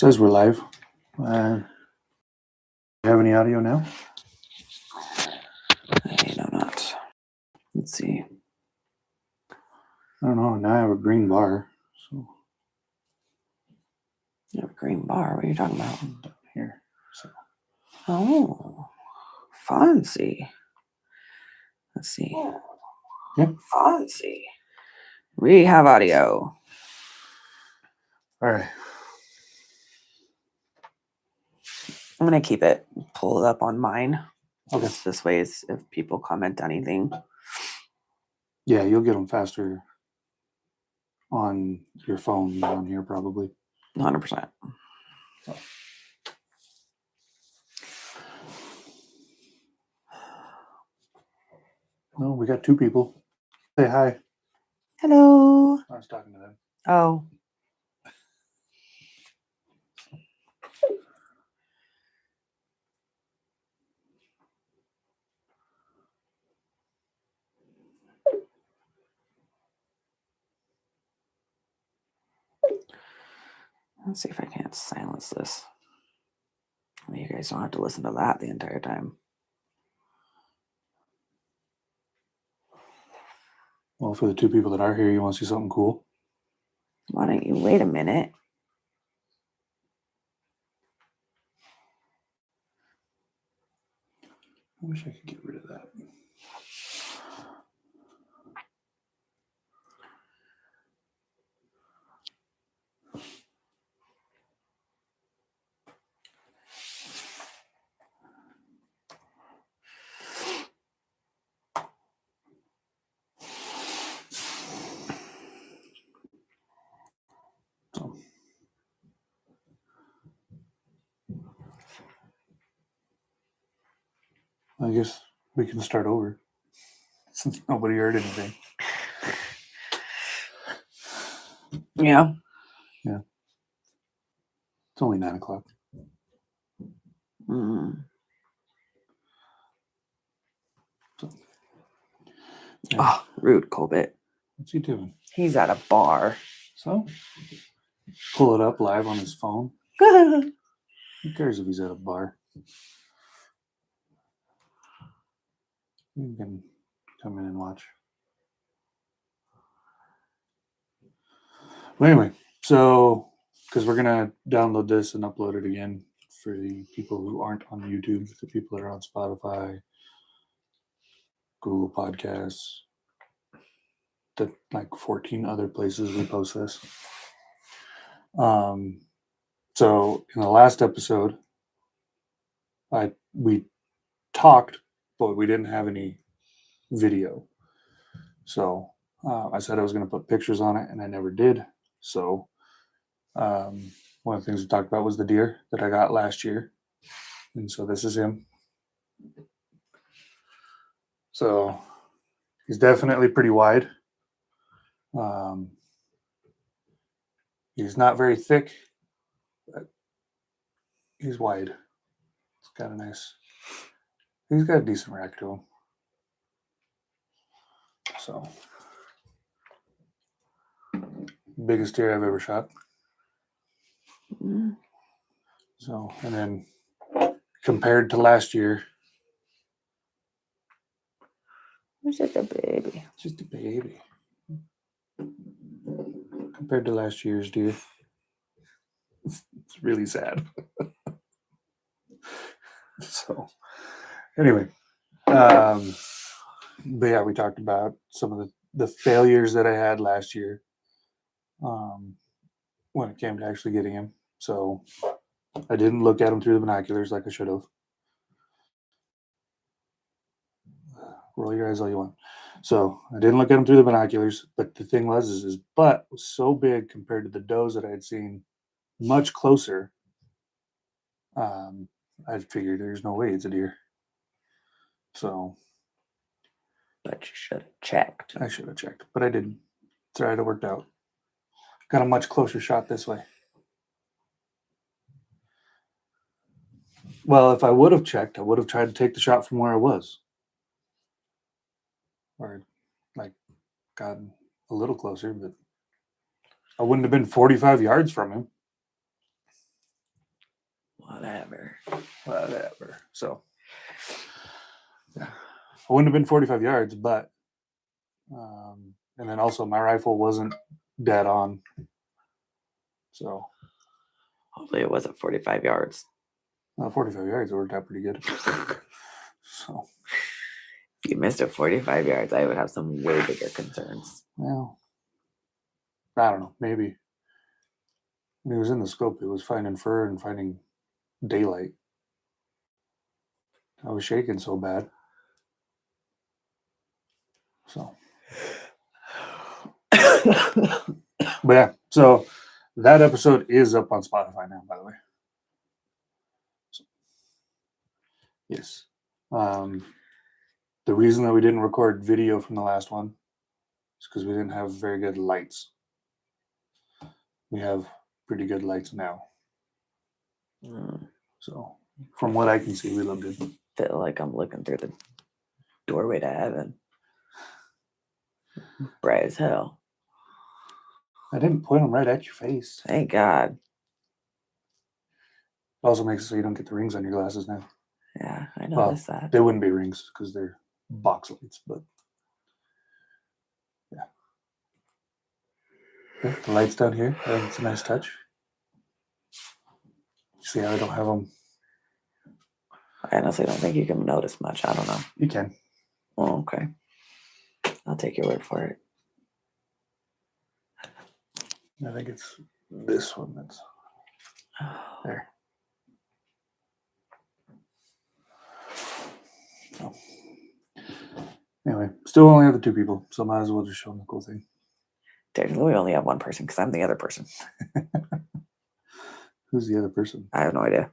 Says we're live. You have any audio now? I know not. Let's see. I don't know. Now I have a green bar. So You have a green bar. What are you talking about? down here. So Oh, fancy. Let's see. Yeah. Fancy. We have audio. all right. I'm going to keep it, pull it up on mine. Okay. This way, if people comment anything. Yeah, you'll get them faster on your phone than on here probably. 100%. No, we got two people. Say hi. Hello. I was talking to them. Oh. Let's see if I can't silence this. You guys don't have to listen to that the entire time. Well, for the two people that are here, you want to see something cool? Why don't you wait a minute? I wish I could get rid of that. So, I guess we can start over since nobody heard anything. Yeah. It's only 9 o'clock. Mm. So, yeah. Oh, rude, Colbert. What's he doing? He's at a bar. So, pull it up live on his phone. Who cares if he's at a bar? You can come in and watch. Well, anyway, so because we're gonna download this and upload it again for the people who aren't on YouTube, the people that are on Spotify, Google Podcasts, the like 14 other places we post this. So in the last episode, we talked, but we didn't have any video. So I said I was going to put pictures on it, and I never did. So one of the things we talked about was the deer that I got last year. And so this is him. So he's definitely pretty wide. He's not very thick, but he's wide. It's kind of nice. He's got a decent rack to him. So biggest deer I've ever shot. Mm. So, and then compared to last year, It's just a baby. it's just a baby. Compared to last year's deer, it's really sad. So, anyway, but yeah, we talked about some of the failures that I had last year when it came to actually getting him. So, I didn't look at him through the binoculars like I should have. Roll your eyes all you want. So I didn't look at him through the binoculars, but the thing was, is his butt was so big compared to the does that I had seen much closer. I figured there's no way it's a deer. So, But you should have checked. I should have checked, but I didn't. It's all right, it worked out. Got a much closer shot this way. Well, if I would have checked, I would have tried to take the shot from where I was. Or like gotten a little closer, but I wouldn't have been 45 yards from him. Whatever. So, yeah. I wouldn't have been 45 yards, but, and then also my rifle wasn't dead on. So, Hopefully it wasn't 45 yards. 45 yards worked out pretty good. So, If you missed it 45 yards, I would have some way bigger concerns. well, I don't know. Maybe when it was in the scope, it was finding fur and finding daylight. I was shaking so bad. So, but yeah, so that episode is up on Spotify now, by the way. So, yes. The reason that we didn't record video from the last one is because we didn't have very good lights. We have pretty good lights now. So, from what I can see, we look good. Feel like I'm looking through the doorway to heaven. Bright as hell. I didn't point them right at your face. Thank God. It also makes it so you don't get the rings on your glasses now. Yeah, I noticed that. They wouldn't be rings because they're box lights, but yeah. The lights down here, I think it's a nice touch. See how I don't have them? I honestly don't think you can notice much. I don't know. You can. Oh, okay. I'll take your word for it. I think it's this one that's there. So, anyway, still only have the two people, so might as well just show them the cool thing. Technically, we only have one person because I'm the other person. Who's the other person? I have no idea.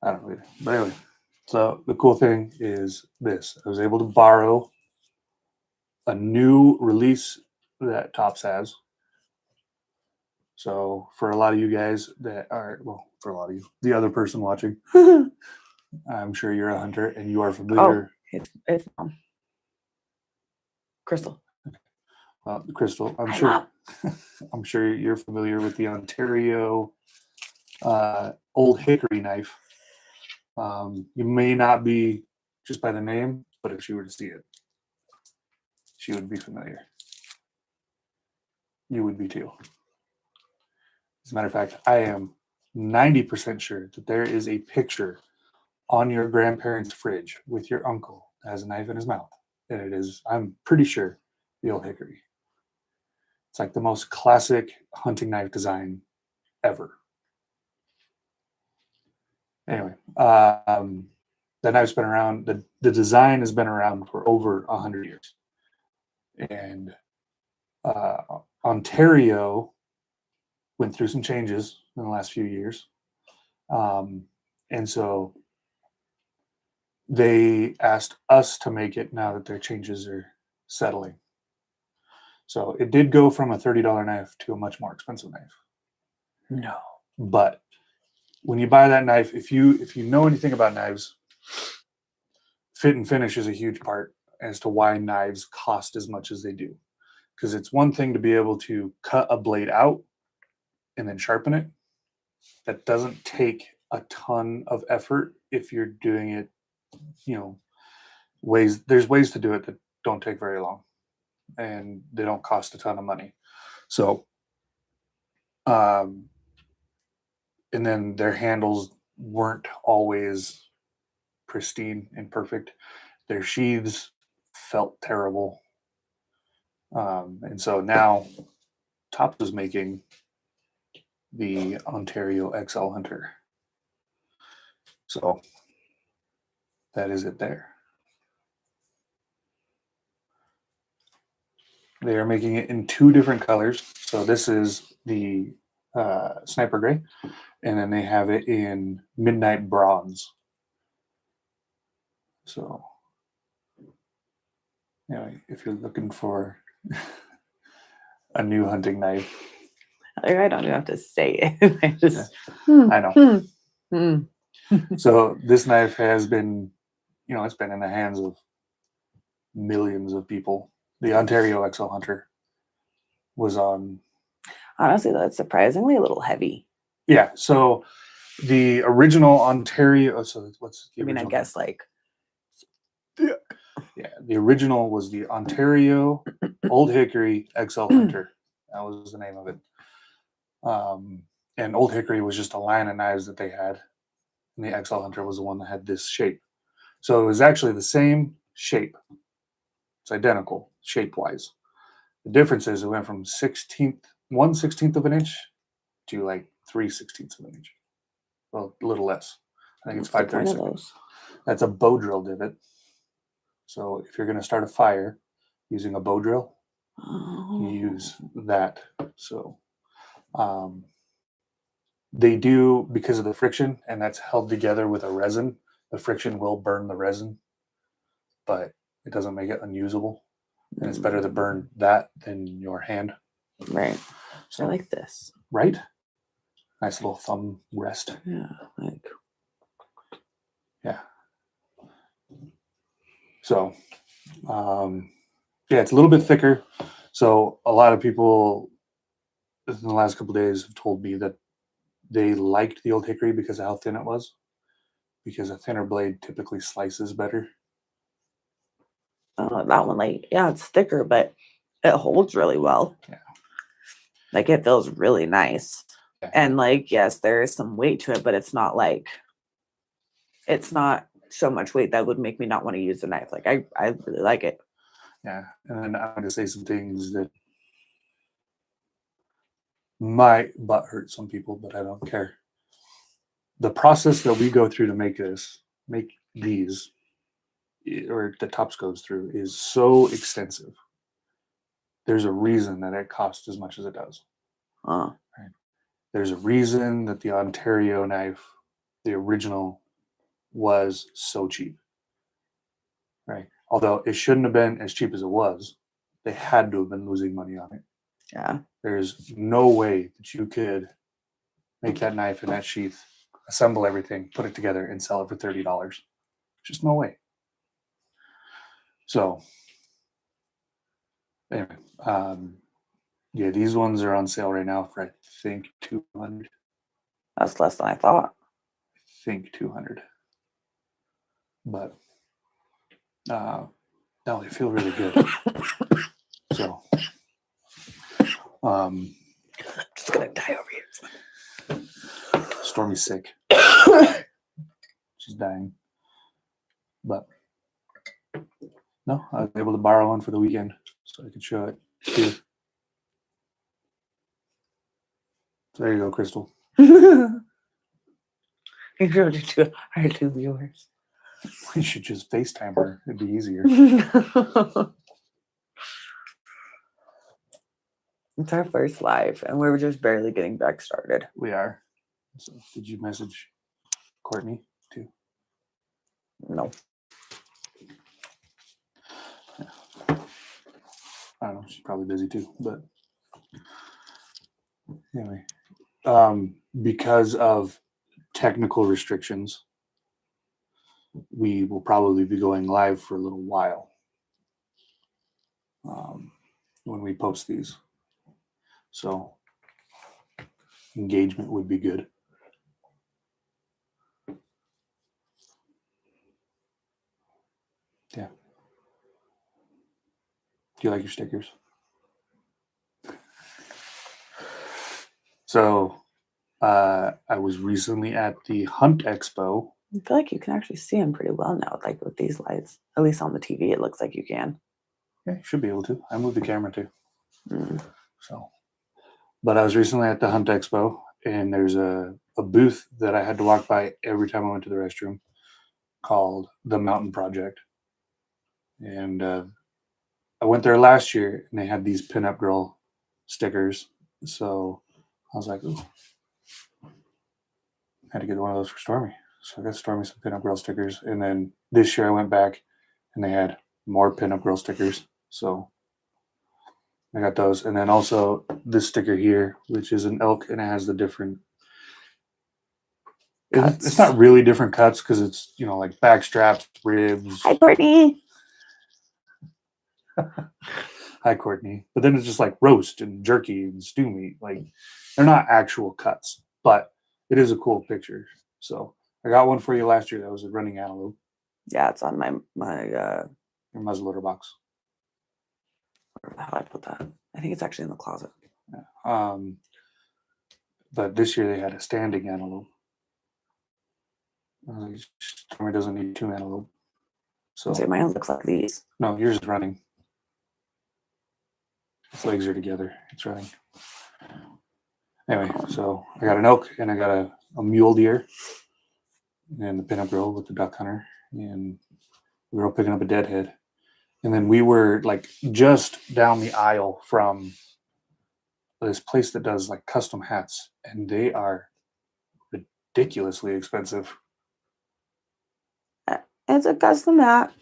I don't know either. But anyway, so the cool thing is this. I was able to borrow a new release that Topps has. So for a lot of you guys that are, well, for a lot of you, the other person watching, I'm sure you're a hunter and you are familiar. Oh, it's Crystal. Crystal, I'm Hi, sure. Mom. I'm sure you're familiar with the Ontario Old Hickory knife. You may not be just by the name, but if she were to see it, she would be familiar. You would be too. As a matter of fact, I am 90% sure that there is a picture on your grandparents' fridge with your uncle that has a knife in his mouth. And it is, I'm pretty sure, the Old Hickory. It's like the most classic hunting knife design ever. Anyway, the knife's been around, the design has been around for over 100 years. And Ontario went through some changes in the last few years. And so they asked us to make it now that their changes are settling. So it did go from a $30 knife to a much more expensive knife. No. But when you buy that knife, if you know anything about knives, fit and finish is a huge part as to why knives cost as much as they do. Because it's one thing to be able to cut a blade out and then sharpen it. That doesn't take a ton of effort if you're doing it, there's ways to do it that don't take very long and they don't cost a ton of money. So, and then their handles weren't always pristine and perfect. Their sheaths felt terrible. And so now Topps is making the Ontario XL Hunter. So that is it there. They are making it in two different colors. So this is the Sniper Gray, and then they have it in Midnight Bronze. So anyway, if you're looking for a new hunting knife, I don't even have to say it. I just, I know. So this knife has been, it's been in the hands of millions of people. The Ontario XL Hunter was on. Honestly, though, it's surprisingly a little heavy. Yeah. So the original Ontario. So what's the I mean, I original? guess like Yeah, the original was the Ontario Old Hickory XL Hunter. That was the name of it. And Old Hickory was just a line of knives that they had, and the XL Hunter was the one that had this shape. So it was actually the same shape. It's identical shape wise. The difference is it went from 1/16 of an inch to like 3/16 of an inch. Well, a little less. I think it's what's the point of 5/36. those? That's a bow drill divot. So if you're going to start a fire using a bow drill, you use that. So they do, because of the friction, and that's held together with a resin. The friction will burn the resin, but it doesn't make it unusable. And it's better to burn that than your hand. Right. So I like this. right? Nice little thumb rest. Yeah. Like Yeah. So yeah, it's a little bit thicker. So a lot of people in the last couple of days have told me that they liked the Old Hickory because of how thin it was, because a thinner blade typically slices better. that one, like, yeah, it's thicker, but it holds really well. Yeah. Like it feels really nice. Yeah. And like, yes, there is some weight to it, but it's not so much weight that would make me not want to use the knife. Like I really like it. Yeah. And then I'm going to say some things that might butt hurt some people, but I don't care. The process that we go through to make these, or the Tops goes through, is so extensive. There's a reason that it costs as much as it does. Right? There's a reason that the Ontario knife, the original, was so cheap. Right. Although it shouldn't have been as cheap as it was, they had to have been losing money on it. Yeah. There's no way that you could make that knife and that sheath, assemble everything, put it together, and sell it for $30. Just no way. So anyway, yeah, these ones are on sale right now for I think $200. That's less than I thought. I think $200. But no, they feel really good. So Just gonna die over here. Stormy's sick. She's dying. But no, I was able to borrow one for the weekend so I could show it to you. So there you go, Crystal. You showed it to our 2 viewers. We should just FaceTime her. It'd be easier. It's our first live, and we're just barely getting back started. We are. So did you message Courtney too? No. Yeah. I don't know. She's probably busy too. But anyway, because of technical restrictions, we will probably be going live for a little while when we post these. So engagement would be good. Yeah. Do you like your stickers? So I was recently at the Hunt Expo. I feel like you can actually see them pretty well now, like with these lights. At least on the TV, it looks like you can. Yeah, you should be able to. I moved the camera too. Mm. So, but I was recently at the Hunt Expo, and there's a booth that I had to walk by every time I went to the restroom called the Mountain Project. And I went there last year, and they had these pinup girl stickers. So I was like, ooh, I had to get one of those for Stormy. So I got Stormy some pinup girl stickers. And then this year I went back, and they had more pinup girl stickers. So I got those. And then also this sticker here, which is an elk, and it has the different Cuts. It's not really different cuts because it's, like back straps, ribs. Hi, Courtney. Hi, Courtney. But then it's just like roast and jerky and stew meat. Like they're not actual cuts, but it is a cool picture. So I got one for you last year. That was a running antelope. Yeah, it's on my Your muzzleloader box. where the hell I put that? I think it's actually in the closet. Yeah. But this year they had a standing antelope. Stormy doesn't need 2 antelope. So See, mine looks like these. no, yours is running. Its legs are together. It's running. Anyway, so I got an elk and I got a mule deer in the pinup grove with the duck hunter, and we were all picking up a deadhead. And then we were like just down the aisle from this place that does like custom hats, and they are ridiculously expensive. It's a custom hat.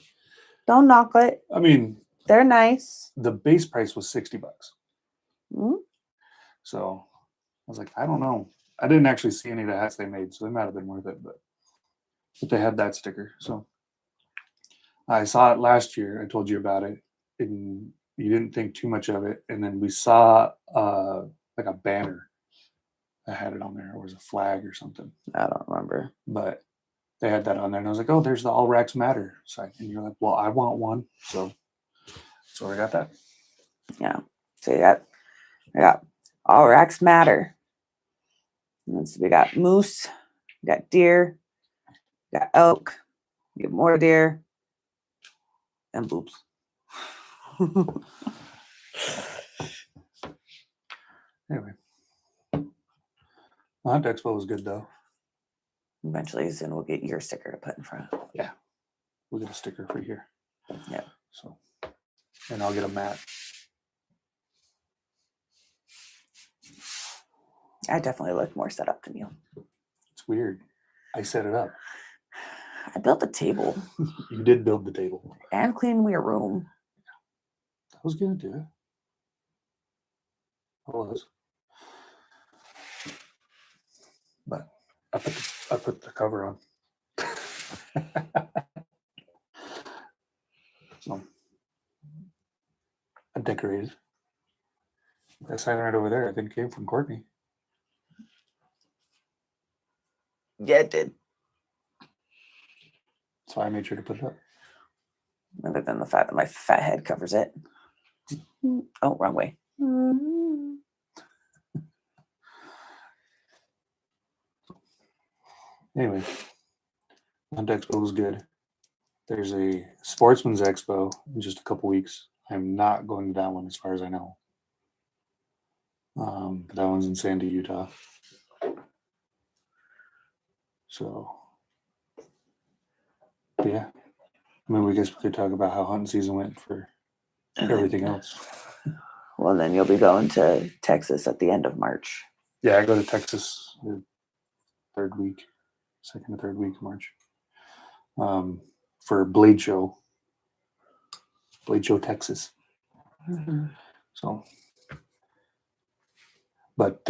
Don't knock it. I mean, They're nice. the base price was $60. Mm-hmm. So I was like, I don't know. I didn't actually see any of the hats they made, so they might have been worth it, but they had that sticker. So I saw it last year. I told you about it, and you didn't think too much of it. And then we saw like a banner that had it on there, or was a flag or something. I don't remember. But they had that on there, and I was like, "Oh, there's the All Racks Matter sign." And you're like, "Well, I want one," so I got that. Yeah. So I got all racks matter. And so we got moose, we got deer, we got elk, we got more deer, and boobs. Anyway, the Hunt Expo was good though. Eventually, soon we'll get your sticker to put in front. Yeah, we'll get a sticker for here. Yeah. So, and I'll get a mat. I definitely look more set up than you. It's weird. I set it up. I built a table You did build the table. and cleaned your room. I was gonna do it. I was. But I put the cover on. So I decorated. That sign right over there, I think, came from Courtney. Yeah, it did. That's why I made sure to put it up. Other than the fact that my fat head covers it. Oh, wrong way. Anyway, Hunt Expo was good. There's a Sportsman's Expo in just a couple weeks. I'm not going to that one as far as I know. But that one's in Sandy, Utah. So, yeah. I mean, we guess we could talk about how hunting season went for everything else. Well, then you'll be going to Texas at the end of March. Yeah, I go to Texas the second or third week of March, for Blade Show, Texas. Mm-hmm. So, but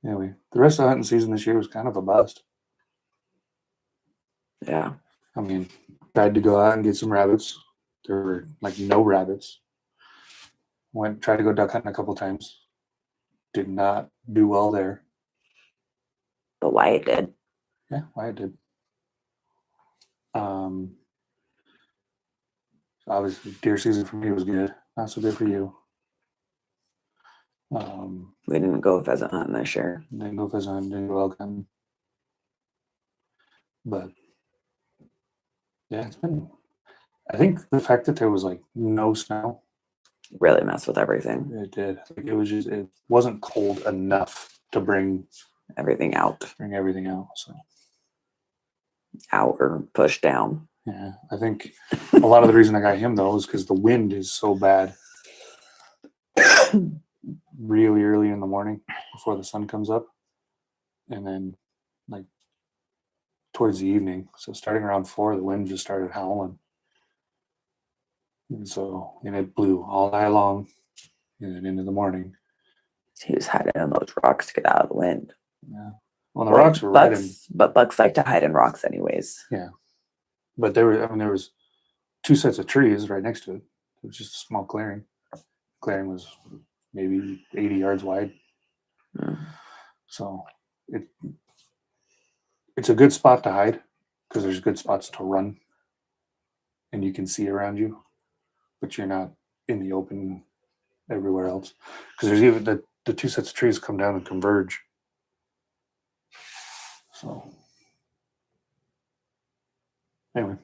anyway, the rest of the hunting season this year was kind of a bust. Yeah. I mean, tried to go out and get some rabbits. There were like no rabbits. Tried to go duck hunting a couple times. Did not do well there. But Wyatt did. Yeah, Wyatt did. Obviously, deer season for me was good. Not so good for you. We didn't go pheasant hunting this year. Didn't go pheasant hunting, didn't go elk hunting. But yeah, it's been. I think the fact that there was like no snow really messed with everything. It did. Like it wasn't cold enough to bring everything out. So Out or push down. Yeah, I think a lot of the reason I got him though is because the wind is so bad. Really early in the morning before the sun comes up, and then like towards the evening. So starting around 4, the wind just started howling, and it blew all night long, and then into the morning. He was hiding in those rocks to get out of the wind. Yeah. Well, the rocks were right in. But bucks like to hide in rocks anyways. Yeah. But there was 2 sets of trees right next to it. It was just a small clearing. Clearing was maybe 80 yards wide. Mm. So it's a good spot to hide because there's good spots to run and you can see around you, but you're not in the open everywhere else. Because there's even the two sets of trees come down and converge. So anyway.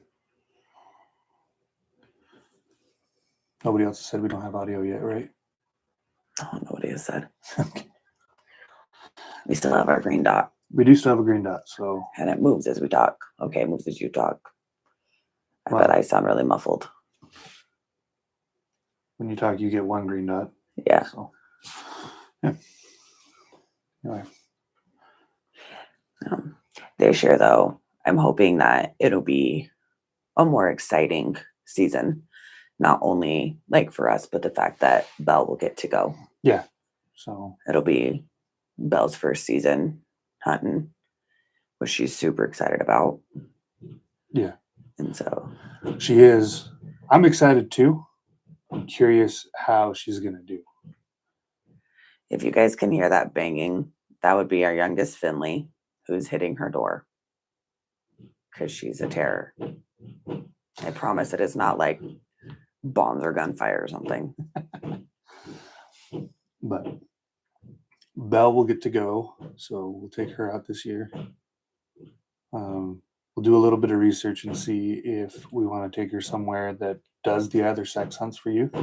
Nobody else has said we don't have audio yet, right? Oh, nobody has said. We still have our green dot. We do still have a green dot, so. And it moves as we talk. Okay, it moves as you talk. I Wow. bet I sound really muffled. When you talk, you get one green dot. Yeah. So, yeah. Anyway. This year, though, I'm hoping that it'll be a more exciting season. Not only like for us, but the fact that Belle will get to go. Yeah. So it'll be Belle's first season hunting, which she's super excited about. Yeah. And so she is. I'm excited too. I'm curious how she's gonna do. If you guys can hear that banging, that would be our youngest Finley who's hitting her door. Because she's a terror. I promise it is not like bombs or gunfire or something. But Belle will get to go, so we'll take her out this year. We'll do a little bit of research and see if we want to take her somewhere that does the other sex hunts for youth.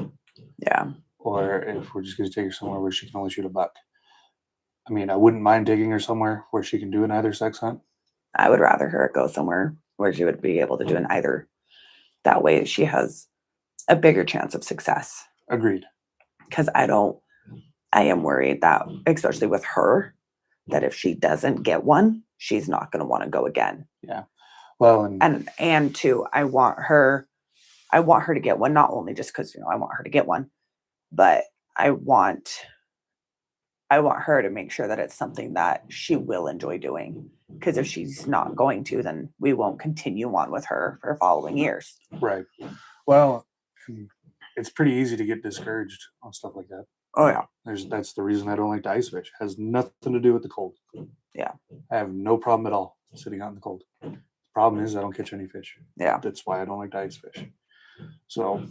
Yeah. Or if we're just going to take her somewhere where she can only shoot a buck. I mean, I wouldn't mind taking her somewhere where she can do an either sex hunt. I would rather her go somewhere where she would be able to do an either. That way she has a bigger chance of success. Agreed. Because I am worried that, especially with her, that if she doesn't get one, she's not going to want to go again. Yeah. Well, and two, I want her to get one, not only just because, I want her to get one, but I want her to make sure that it's something that she will enjoy doing. Because if she's not going to, then we won't continue on with her for following years. Right. Well, it's pretty easy to get discouraged on stuff like that. Oh yeah. That's the reason I don't like to ice fish. It has nothing to do with the cold. Yeah. I have no problem at all sitting out in the cold. The problem is I don't catch any fish. Yeah. That's why I don't like to ice fish. So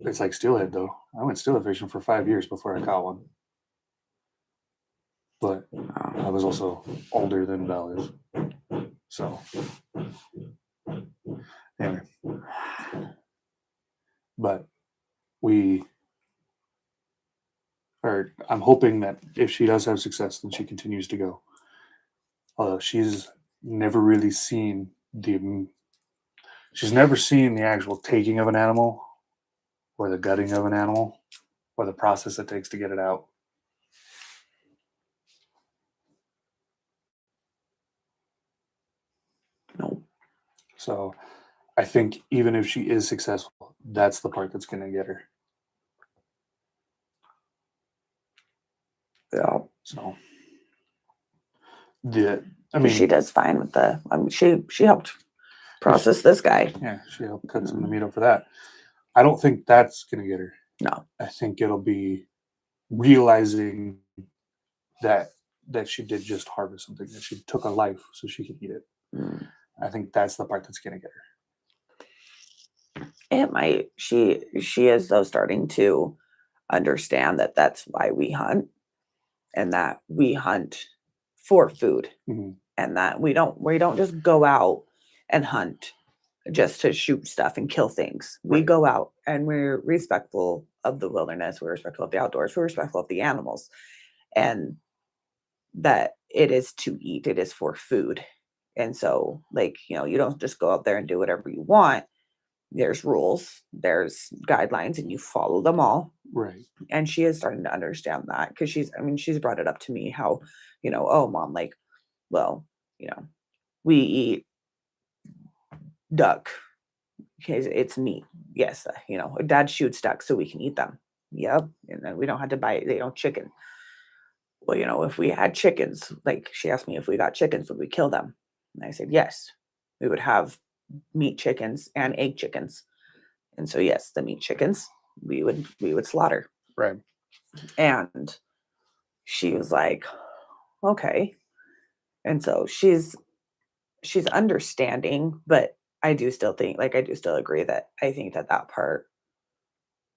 it's like steelhead though. I went steelhead fishing for 5 years before I caught one. But I was also older than Belle is. So anyway. But I'm hoping that if she does have success, then she continues to go. Although she's never really seen the actual taking of an animal or the gutting of an animal or the process it takes to get it out. No. So I think even if she is successful, that's the part that's going to get her. Yeah. So she does fine with she helped process this guy. Yeah, she helped cut some of the meat up for that. I don't think that's going to get her. No. I think it'll be realizing that she did just harvest something, that she took a life so she could eat it. I think that's the part that's going to get her. It might. She is though starting to understand that that's why we hunt, and that we hunt for food, and that we don't just go out and hunt just to shoot stuff and kill things. We go out and we're respectful of the wilderness. We're respectful of the outdoors. We're respectful of the animals, and that it is to eat. It is for food. And so, you don't just go out there and do whatever you want. There's rules, there's guidelines, and you follow them all. Right. And she is starting to understand that because she's brought it up to me how, oh, Mom, we eat duck because it's meat. Yes. Dad shoots duck so we can eat them. Yep. And then we don't have to buy, chicken. Well, if we had chickens, she asked me if we got chickens, would we kill them? And I said, yes, we would have meat chickens and egg chickens. And so, yes, the meat chickens we would slaughter. Right. And she was like, okay. And so she's understanding, but I do still think, like, I do still agree that I think that that part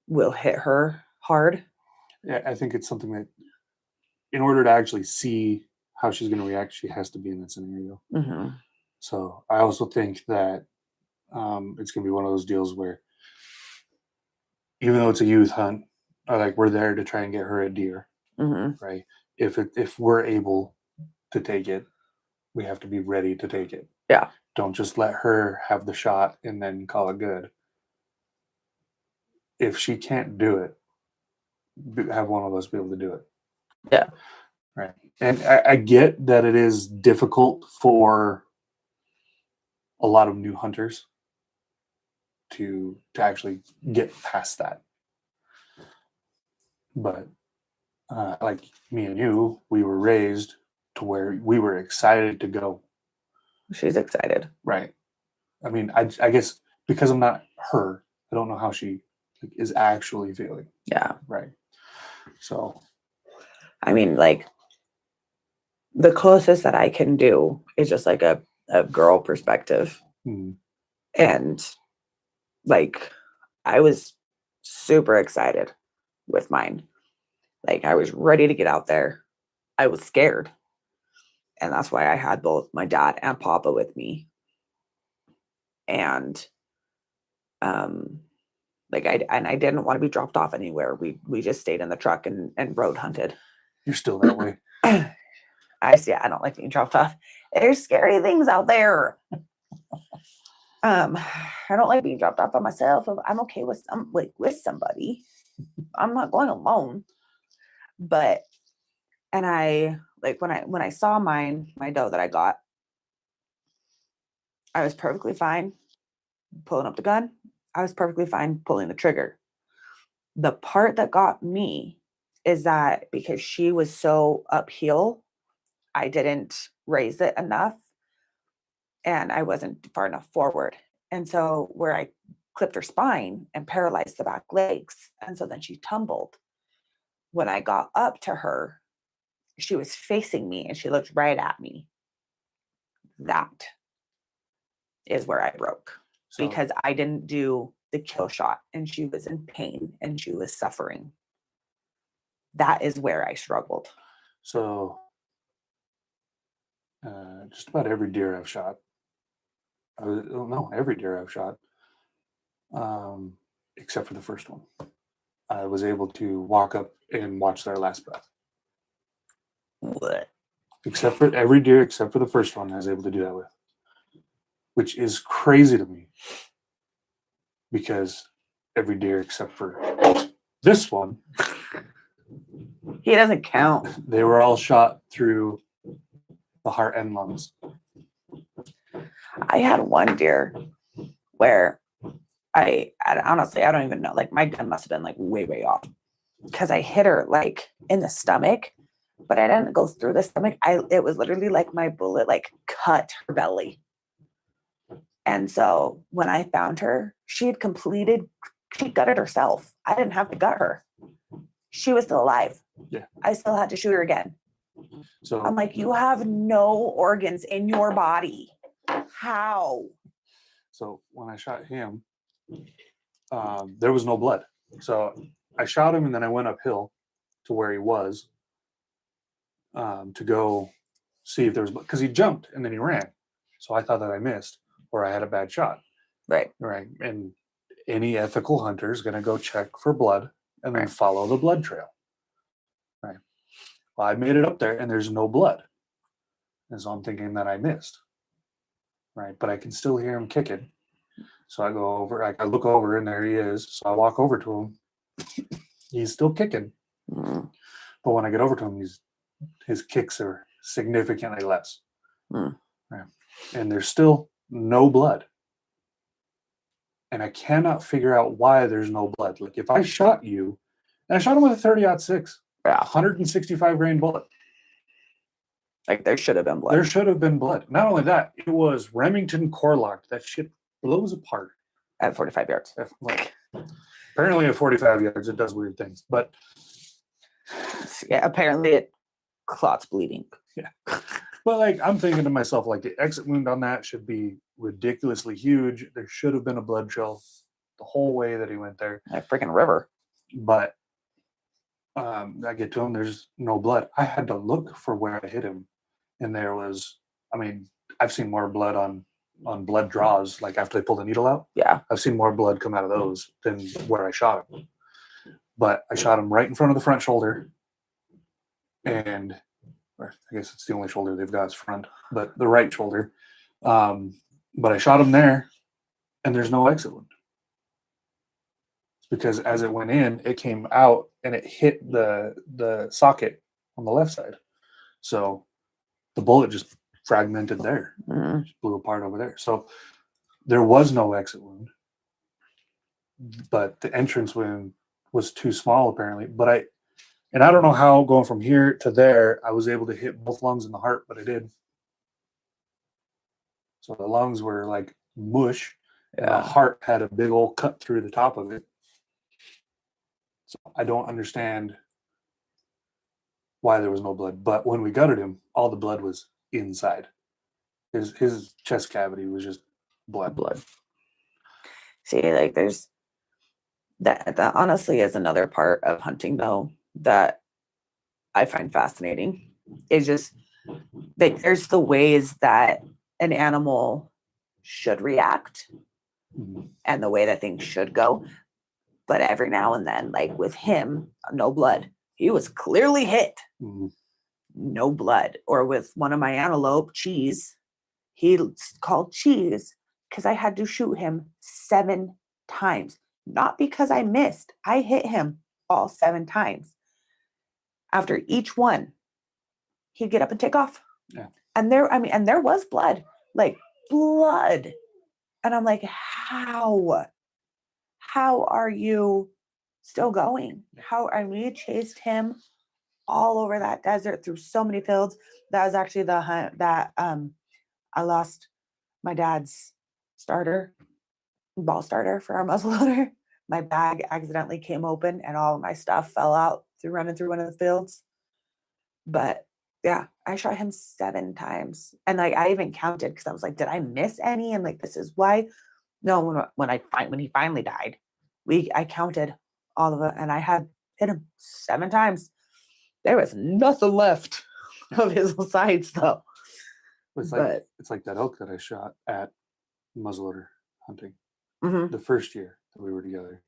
will hit her hard. Yeah, I think it's something that, in order to actually see how she's going to react, she has to be in that scenario. Mm-hmm. So I also think that it's going to be one of those deals where, even though it's a youth hunt, like, we're there to try and get her a deer, Mm-hmm. right? If we're able to take it, we have to be ready to take it. Yeah. Don't just let her have the shot and then call it good. If she can't do it, have one of us be able to do it. Yeah. Right. And I get that it is difficult for a lot of new hunters to actually get past that. But like me and you, we were raised to where we were excited to go. She's excited. Right. I mean, I guess because I'm not her, I don't know how she is actually feeling. Yeah. Right. So, I mean, like, the closest that I can do is just like a girl perspective. And like, I was super excited with mine. Like, I was ready to get out there. I was scared. And that's why I had both my dad and Papa with me. And like, I didn't want to be dropped off anywhere. We just stayed in the truck and road hunted. you're still that way. I don't like being dropped off. There's scary things out there. I don't like being dropped off by myself. I'm okay with somebody. I'm not going alone. But, and I, like, when I saw my doe that I got, I was perfectly fine pulling up the gun. I was perfectly fine pulling the trigger. The part that got me is that because she was so uphill, I didn't raise it enough and I wasn't far enough forward. And so where I clipped her spine and paralyzed the back legs. And so then she tumbled. When I got up to her, she was facing me and she looked right at me. That is where I broke because I didn't do the kill shot and she was in pain and she was suffering. That is where I struggled. So just about every deer I've shot, every deer I've shot, except for the first one, I was able to walk up and watch their last breath. What? Except for every deer, except for the first one, I was able to do that with, which is crazy to me because every deer except for this one, he doesn't count. They were all shot through the heart and lungs. I had one deer where I honestly, I don't even know. Like, my gun must have been like way off because I hit her like in the stomach, but I didn't go through the stomach. It was literally like my bullet like cut her belly. And so when I found her, she gutted herself. I didn't have to gut her. She was still alive. Yeah. I still had to shoot her again. So I'm like, you have no organs in your body. How? So when I shot him, there was no blood. So I shot him and then I went uphill to where he was to go see if there was blood. Because he jumped and then he ran. So I thought that I missed or I had a bad shot. Right. Right. And any ethical hunter is going to go check for blood and then Right. follow the blood trail. Right. Well, I made it up there and there's no blood. And so I'm thinking that I missed. Right. But I can still hear him kicking. So I go over, I look over and there he is. So I walk over to him. He's still kicking. Mm. But when I get over to him, his kicks are significantly less. Mm. Right. And there's still no blood. And I cannot figure out why there's no blood. Like, if I shot you, and I shot him with a 30-06, Yeah. 165 grain bullet. Like, there should have been blood. There should have been blood. Not only that, it was Remington core locked. That shit blows apart. At 45 yards. Like, apparently at 45 yards, it does weird things. But yeah, apparently it clots bleeding. But like, I'm thinking to myself, like, the exit wound on that should be ridiculously huge. There should have been a blood trail the whole way that he went there. A freaking river. But I get to him, there's no blood. I had to look for where I hit him, and there was. I mean, I've seen more blood on blood draws, like after they pull the needle out. Yeah. I've seen more blood come out of those than where I shot him. But I shot him right in front of the front shoulder, and or I guess it's the only shoulder they've got is front, but the right shoulder. But I shot him there, and there's no exit wound. Because as it went in, it came out and it hit the socket on the left side. So the bullet just fragmented there, just blew apart over there. So there was no exit wound, but the entrance wound was too small apparently. But I don't know how going from here to there, I was able to hit both lungs and the heart, but I did. So the lungs were like mush, and the heart had a big old cut through the top of it. So I don't understand why there was no blood. But when we gutted him, all the blood was inside. His chest cavity was just blood. See, like there's that honestly is another part of hunting though that I find fascinating. It's just like there's the ways that an animal should react and the way that things should go. But every now and then, like with him, no blood. He was clearly hit. No blood. Or with one of my antelope, Cheese, he called Cheese because I had to shoot him 7 times. Not because I missed. I hit him all 7 times. After each one, he'd get up and take off. Yeah. And there was blood. Like blood. And I'm like, how? How are you still going? We chased him all over that desert through so many fields. That was actually the hunt that I lost my dad's ball starter for our muzzleloader. My bag accidentally came open and all of my stuff fell out through running through one of the fields. But yeah, I shot him 7 times. And like I even counted because I was like, did I miss any? And like, this is why. No, when he finally died, I counted all of it, and I had hit him 7 times. There was nothing left of his sides, though. It's like that elk that I shot at muzzleloader hunting the first year that we were together.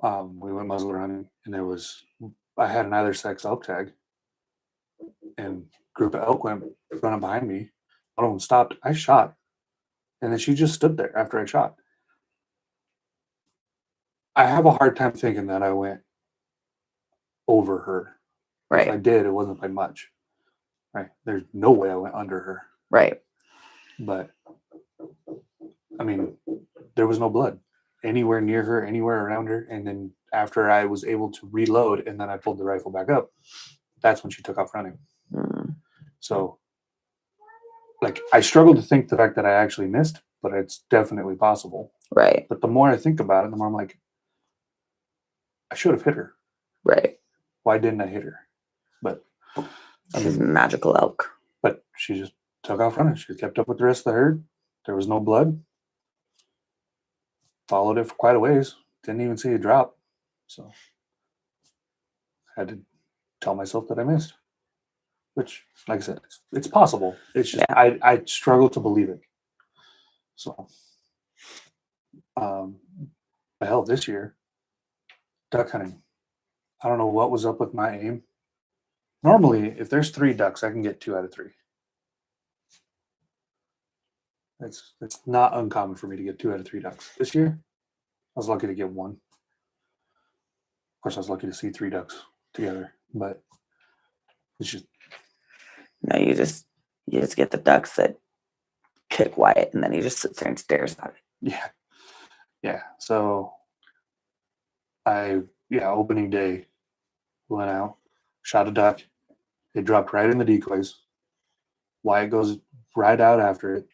We went muzzleloader hunting, and I had an either sex elk tag, and a group of elk went running behind me. One of them stopped. I shot. And then she just stood there after I shot. I have a hard time thinking that I went over her. Right. If I did, it wasn't by much. Right. There's no way I went under her. Right. But I mean, there was no blood anywhere near her, anywhere around her. And then after I was able to reload and then I pulled the rifle back up, that's when she took off running. So like I struggle to think the fact that I actually missed, but it's definitely possible. Right. But the more I think about it, the more I'm like, I should have hit her. Right. Why didn't I hit her? But she's magical elk. But she just took off running. She kept up with the rest of the herd. There was no blood. Followed it for quite a ways. Didn't even see a drop. So I had to tell myself that I missed. Which, like I said, it's possible. It's just I struggle to believe it. So, hell, this year, duck hunting. I don't know what was up with my aim. Normally, if there's 3 ducks, I can get 2 out of 3. It's not uncommon for me to get 2 out of 3 ducks. This year, I was lucky to get 1. Of course, I was lucky to see 3 ducks together, but it's just. No, you just get the ducks that kick Wyatt, and then he just sits there and stares at it. Yeah. So opening day, went out, shot a duck. It dropped right in the decoys. Wyatt goes right out after it,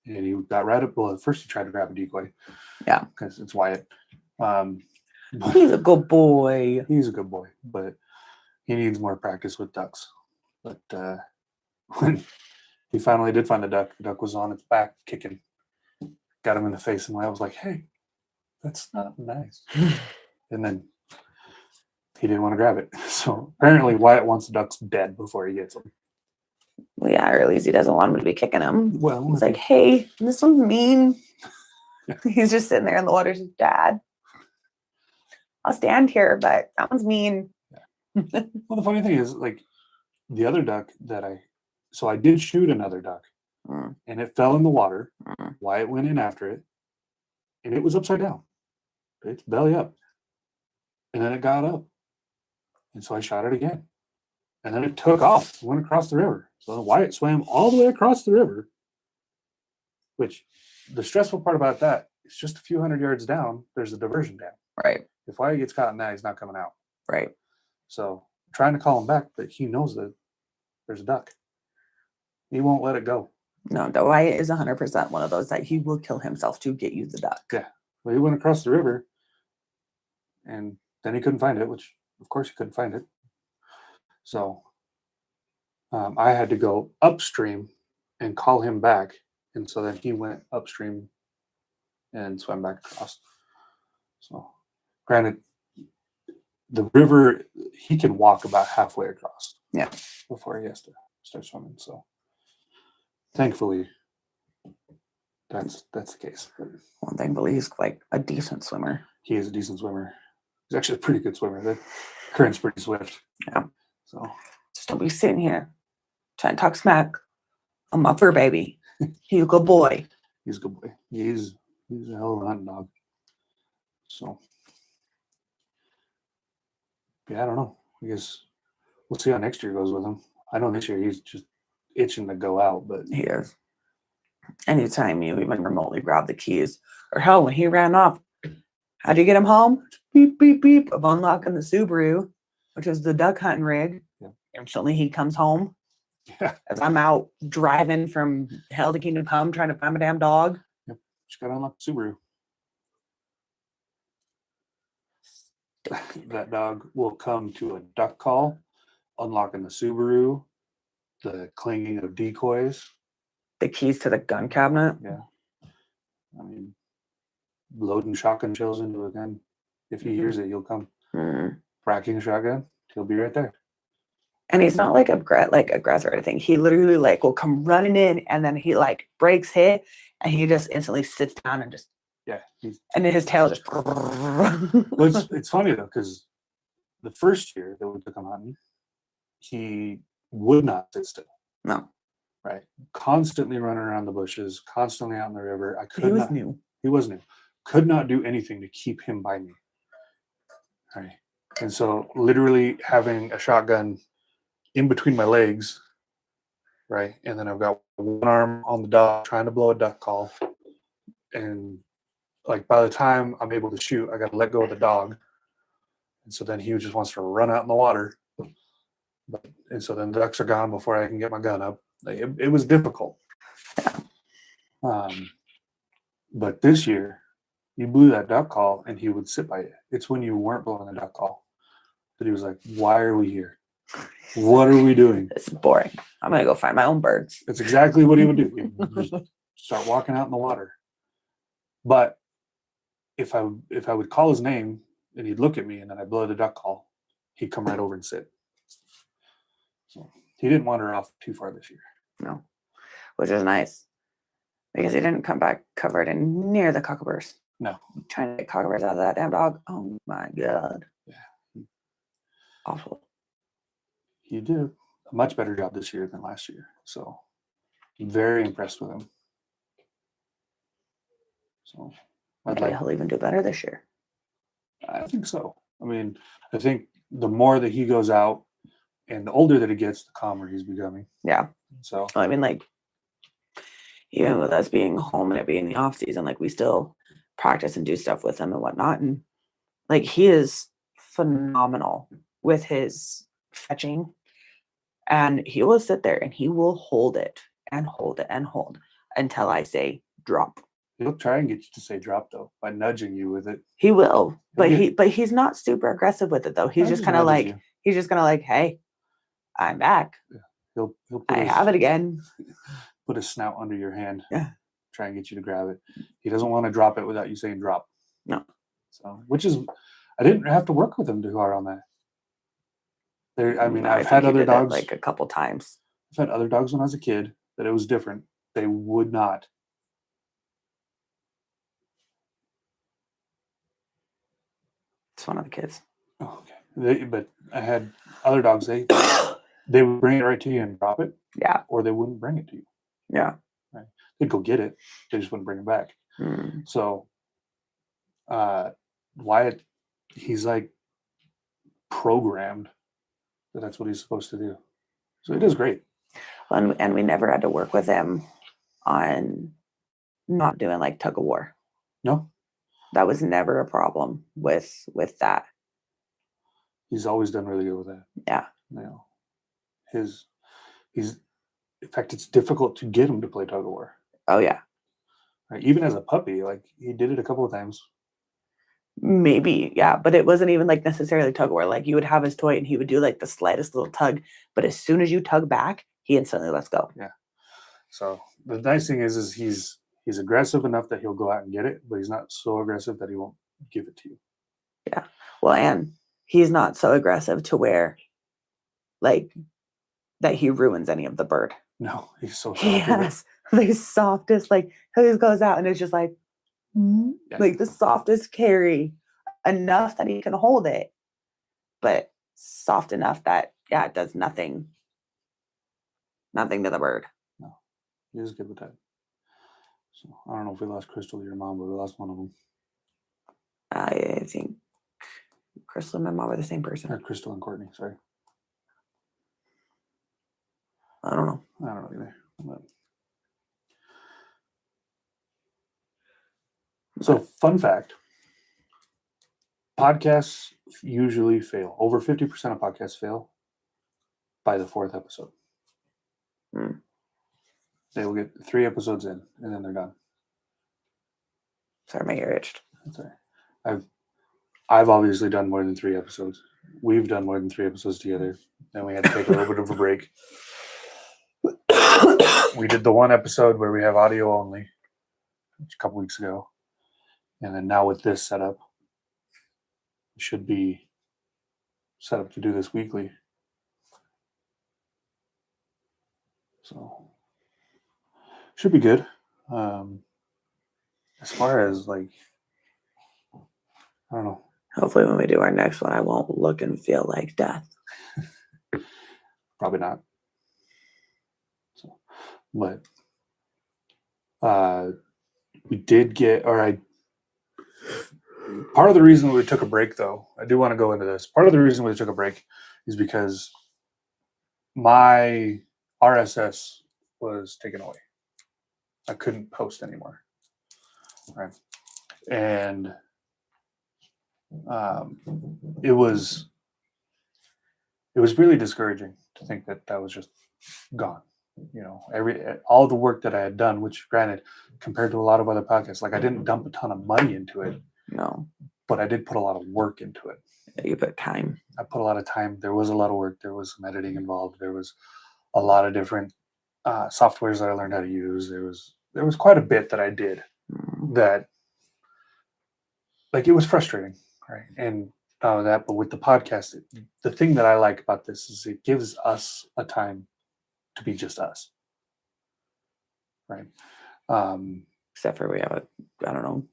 and he got right up. Well, at first he tried to grab a decoy. Yeah, because it's Wyatt. He's a good boy. He's a good boy, but he needs more practice with ducks. But when he finally did find the duck was on its back kicking, got him in the face, and I was like, "Hey, that's not nice." And then he didn't want to grab it. So apparently Wyatt wants the ducks dead before he gets them. Well, yeah, or at least he doesn't want him to be kicking him. Well, He's like, hey, this one's mean. He's just sitting there in the water. He's Dad, I'll stand here, but that one's mean. well, the funny thing is, like, the other duck that I did shoot another duck, and it fell in the water. Wyatt went in after it, and it was upside down. It's belly up. And then it got up. And so I shot it again. And then it took off, went across the river. So Wyatt swam all the way across the river, which the stressful part about that is just a few hundred yards down, there's a diversion dam. Right. If Wyatt gets caught in that, he's not coming out. Right. So I'm trying to call him back, but he knows that there's a duck. He won't let it go. No, Wyatt is 100% one of those that he will kill himself to get you the duck. Yeah. Well, he went across the river, and then he couldn't find it, which, of course, he couldn't find it. So I had to go upstream and call him back. And so then he went upstream and swam back across. So granted, the river, he can walk about halfway across. Yeah. Before he has to start swimming. So thankfully, that's the case. But well, thankfully, he's like a decent swimmer. He is a decent swimmer. He's actually a pretty good swimmer. The current's pretty swift. Yeah. So just don't be sitting here trying to talk smack on my fur baby. He's a good boy. He's a good boy. He's a hell of a hunting dog. So yeah, I don't know. I guess we'll see how next year goes with him. I know this year he's just itching to go out, but he is. Anytime you even remotely grab the keys, or hell, when he ran off, how'd you get him home? Beep, beep, beep, of unlocking the Subaru, which is the duck hunting rig. Yeah. Instantly he comes home. Yeah. As I'm out driving from hell to kingdom come trying to find my damn dog. Yep. Just gotta unlock the Subaru. That dog will come to a duck call, unlocking the Subaru, the clanging of decoys. The keys to the gun cabinet. Yeah. I mean, loading shotgun shells into a gun. If he hears it, he'll come. Fracking a shotgun, he'll be right there. And he's not like aggressive or anything. He literally like will come running in, and then he like breaks hit, and he just instantly sits down and just and then his tail just. Well, it's funny though, because the first year that we took him hunting, he would not sit still. No. Right. Constantly running around the bushes, constantly out in the river. He was new. He was new. Could not do anything to keep him by me. Right. And so literally having a shotgun in between my legs, right? And then I've got one arm on the dog trying to blow a duck call. And like by the time I'm able to shoot, I got to let go of the dog. And so then he just wants to run out in the water. And so then the ducks are gone before I can get my gun up. Like, it was difficult. But this year, you blew that duck call and he would sit by you. It's when you weren't blowing the duck call that he was like, why are we here? What are we doing? This is boring. I'm going to go find my own birds. That's exactly what he would do. He would just start walking out in the water. But if I would call his name and he'd look at me and then I'd blow the duck call, he'd come right over and sit. So he didn't wander off too far this year. No, which is nice because he didn't come back covered in near the cockaburs. No. Trying to get cockaburs out of that damn dog. Oh my God. Yeah. Awful. He did a much better job this year than last year. So I'm very impressed with him. So Maybe he'll even do better this year. I think so. I mean, I think the more that he goes out and the older that he gets, the calmer he's becoming. Yeah. So I mean, like, even with us being home and it being the off season, like we still practice and do stuff with him and whatnot. And like he is phenomenal with his fetching. And he will sit there and he will hold it and hold it and hold until I say drop. He'll try and get you to say drop though by nudging you with it. He will, but he's not super aggressive with it though. He's just kind of like he's just gonna like, hey, I'm back. Yeah. He'll put I his, have it again. put his snout under your hand, Yeah. try and get you to grab it. He doesn't want to drop it without you saying drop. No. So, which is, I didn't have to work with him too hard on that. I mean, I I've think had you other did it, dogs. like a couple times. I've had other dogs when I was a kid that it was different. They would not. It's one of the kids. Oh, okay. But I had other dogs. They would bring it right to you and drop it, Yeah. or they wouldn't bring it to you. Yeah. They'd go get it. They just wouldn't bring it back. Mm. So, Wyatt, he's like programmed that that's what he's supposed to do. So he does great. And we never had to work with him on not doing like tug of war. No, That was never a problem with that. he's always done really good with that. Yeah. You know, he's in fact, it's difficult to get him to play tug of war. Oh yeah. Right? Even as a puppy, like he did it a couple of times. Maybe, yeah, but it wasn't even like necessarily tug of war. Like you would have his toy and he would do like the slightest little tug, but as soon as you tug back, he instantly lets go. Yeah. So the nice thing is he's aggressive enough that he'll go out and get it, but he's not so aggressive that he won't give it to you. Yeah. Well, and he's not so aggressive to where like that he ruins any of the bird. No, he's so soft. He has the softest, like he just goes out and it's just like like the softest carry, enough that he can hold it, but soft enough that it does nothing to the bird. No, he is good with that. So I don't know if we lost Crystal or your mom, but we lost one of them. I think Crystal and my mom are the same person. Or Crystal and Courtney, sorry. I don't know. I don't know either. But... So, fun fact, podcasts usually fail. Over 50% of podcasts fail by the 4th episode. They will get 3 episodes in, and then they're done. Sorry, my ear itched. That's all right. I've obviously done more than 3 episodes. We've done more than 3 episodes together. Then we had to take a little bit of a break. We did the one episode where we have audio only a couple weeks ago. And then now with this setup, we should be set up to do this weekly. So should be good. As far as like, I don't know. Hopefully when we do our next one, I won't look and feel like death. Probably not. So, but we did get, part of the reason we took a break, though, I do want to go into this. Part of the reason we took a break is because my RSS was taken away. I couldn't post anymore. Right. And it was really discouraging to think that that was just gone. You know, all the work that I had done, which granted, compared to a lot of other podcasts, like I didn't dump a ton of money into it. No. But I did put a lot of work into it. You put time. I put a lot of time. There was a lot of work. There was some editing involved. There was a lot of different softwares that I learned how to use. There was quite a bit that I did that, like, it was frustrating, right? And that, but with the podcast, the thing that I like about this is it gives us a time to be just us, right? Except for we have I don't know,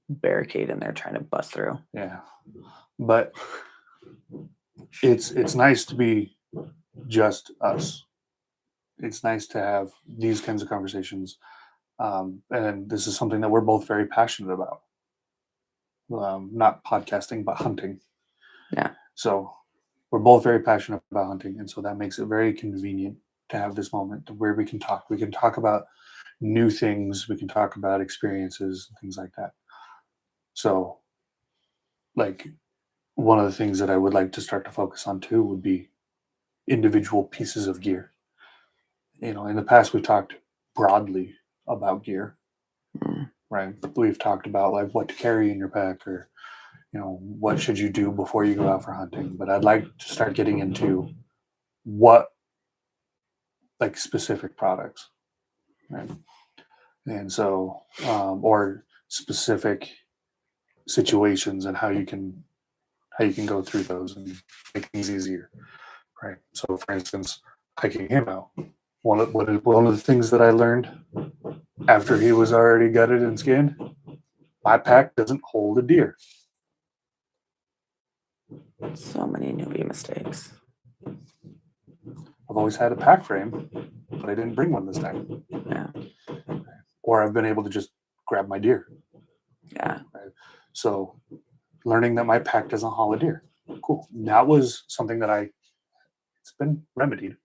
barricade in there trying to bust through. Yeah, but it's nice to be just us. It's nice to have these kinds of conversations, and this is something that we're both very passionate about. Not podcasting, but hunting. Yeah. So we're both very passionate about hunting, and so that makes it very convenient to have this moment where we can talk. We can talk about new things. We can talk about experiences and things like that. So, like, one of the things that I would like to start to focus on too would be individual pieces of gear. You know, in the past we've talked broadly about gear, right? We've talked about like what to carry in your pack, or you know, what should you do before you go out for hunting. But I'd like to start getting into what like specific products, right? And so, or specific situations and how you can go through those and make things easier, right? So, for instance, hiking him out. One of the things that I learned after he was already gutted and skinned, my pack doesn't hold a deer. So many newbie mistakes. I've always had a pack frame, but I didn't bring one this time. Yeah. Or I've been able to just grab my deer. Yeah. Right? So learning that my pack doesn't haul a deer. Cool. That was something that it's been remedied.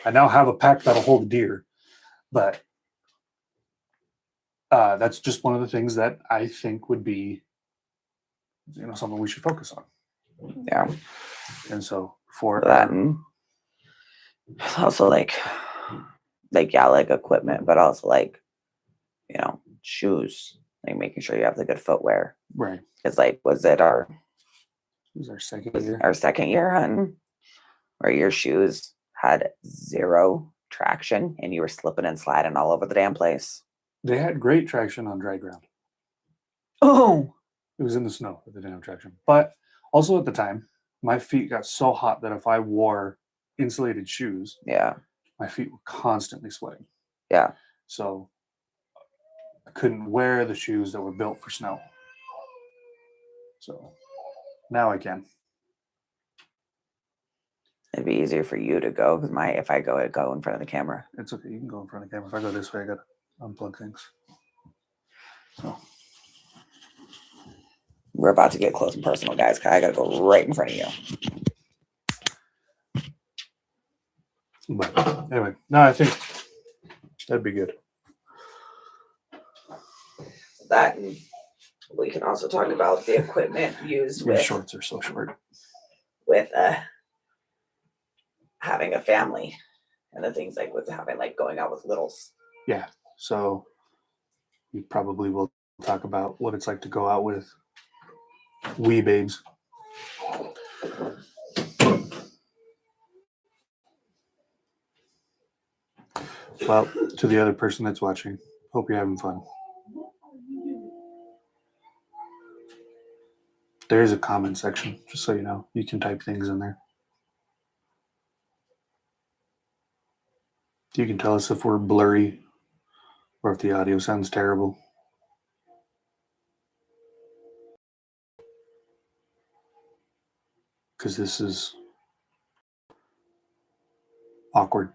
I now have a pack that'll hold a deer, but that's just one of the things that I think would be, something we should focus on. Yeah. And so for that, and also like equipment, but also shoes, like making sure you have the good footwear. Right. It's like, was it our second year hunting where your shoes had zero traction and you were slipping and sliding all over the damn place? They had great traction on dry ground. Oh, it was in the snow that they didn't have traction. But also at the time, my feet got so hot that if I wore insulated shoes, yeah, my feet were constantly sweating. Yeah. So I couldn't wear the shoes that were built for snow. So now I can. It'd be easier for you to go because if I go in front of the camera. It's okay. You can go in front of the camera. If I go this way, I gotta unplug things. So we're about to get close and personal, guys. I gotta go right in front of you. But anyway, no, I think that'd be good. That, we can also talk about the equipment used Your shorts are so short. With having a family and the things like with having going out with littles. Yeah. So we probably will talk about what it's like to go out with wee babes. Well, to the other person that's watching, hope you're having fun. There is a comment section, just so you know. You can type things in there. You can tell us if we're blurry or if the audio sounds terrible. Because this is awkward.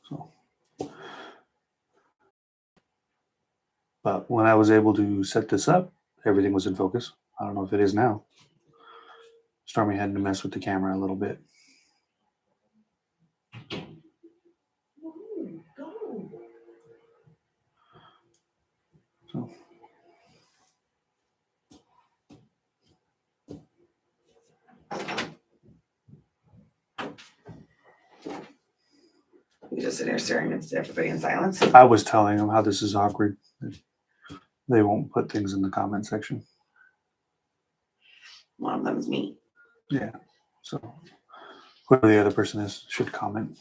So, but when I was able to set this up, everything was in focus. I don't know if it is now. Stormy had to mess with the camera a little bit. So. You just sit there staring at everybody in silence. I was telling them how this is awkward. They won't put things in the comment section. One of them is me. Yeah. So whoever the other person is should comment.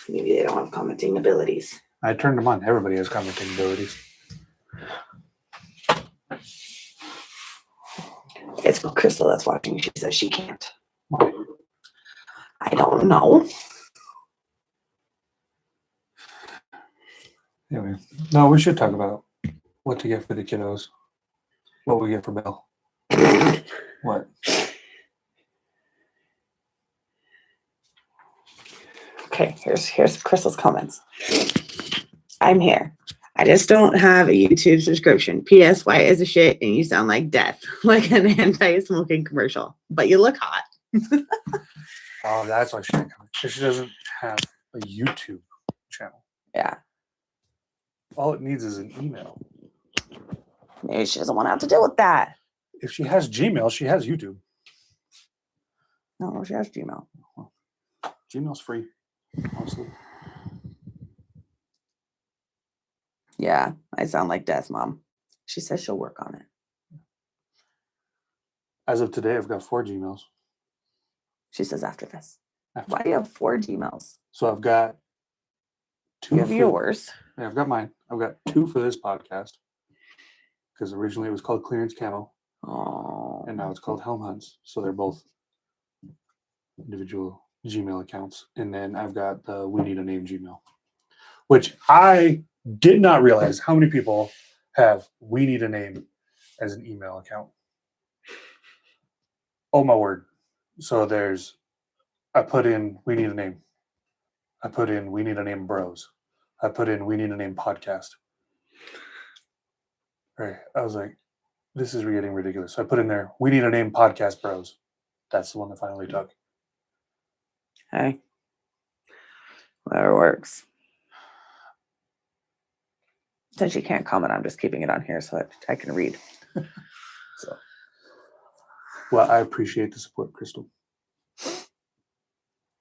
Maybe they don't have commenting abilities. I turned them on. Everybody has commenting abilities. It's Crystal that's watching. She says she can't. Why? I don't know. Anyway, no, we should talk about what to get for the kiddos. What we get for Bill. What? Okay, here's Crystal's comments. I'm here. I just don't have a YouTube subscription. P.S. White is a shit and you sound like death, like an anti-smoking commercial. But you look hot. Oh, that's why she can't come. She doesn't have a YouTube channel. Yeah. All it needs is an email. Maybe she doesn't want to have to deal with that. If she has Gmail, she has YouTube. No, she has Gmail. Well, Gmail's free, honestly. Yeah, I sound like death, Mom. She says she'll work on it. As of today, I've got 4 Gmails. She says after this. After- Why do you have 4 Gmails? So I've got 2 You have for- yours. Yeah, I've got mine. I've got 2 for this podcast. Because originally it was called Clearance Camo. Oh. And now it's called Helm Hunts. So they're both individual Gmail accounts. And then I've got the We Need a Name Gmail, which I did not realize how many people have We Need a Name as an email account. Oh my word. So I put in We Need a Name. I put in We Need a Name Bros. I put in We Need a Name Podcast. Right. I was like, this is getting ridiculous. So I put in there, We Need a Name Podcast Bros. That's the one that finally took. Hey. Whatever works. Since you can't comment, I'm just keeping it on here so that I can read. So, well, I appreciate the support, Crystal.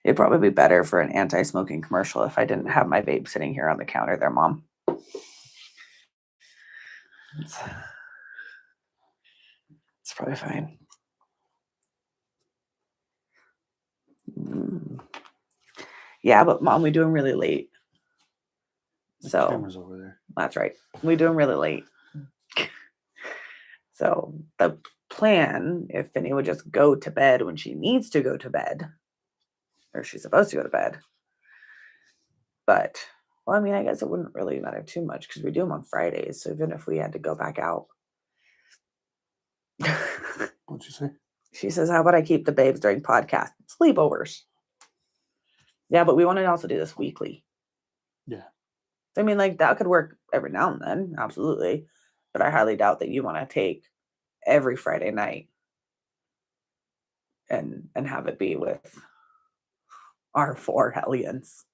It'd probably be better for an anti-smoking commercial if I didn't have my vape sitting here on the counter there, Mom. It's probably fine. Yeah, but Mom, we do them really late. The So camera's over there. that's right. We do them really late. So the plan, if Finny would just go to bed when she needs to go to bed, or she's supposed to go to bed. But, well, I mean, I guess it wouldn't really matter too much because we do them on Fridays. So even if we had to go back out. What'd you say? She says, how about I keep the babes during podcast sleepovers? Yeah, but we want to also do this weekly. Yeah. I mean, like, that could work every now and then. Absolutely. But I highly doubt that you want to take every Friday night and have it be with our 4 hellions.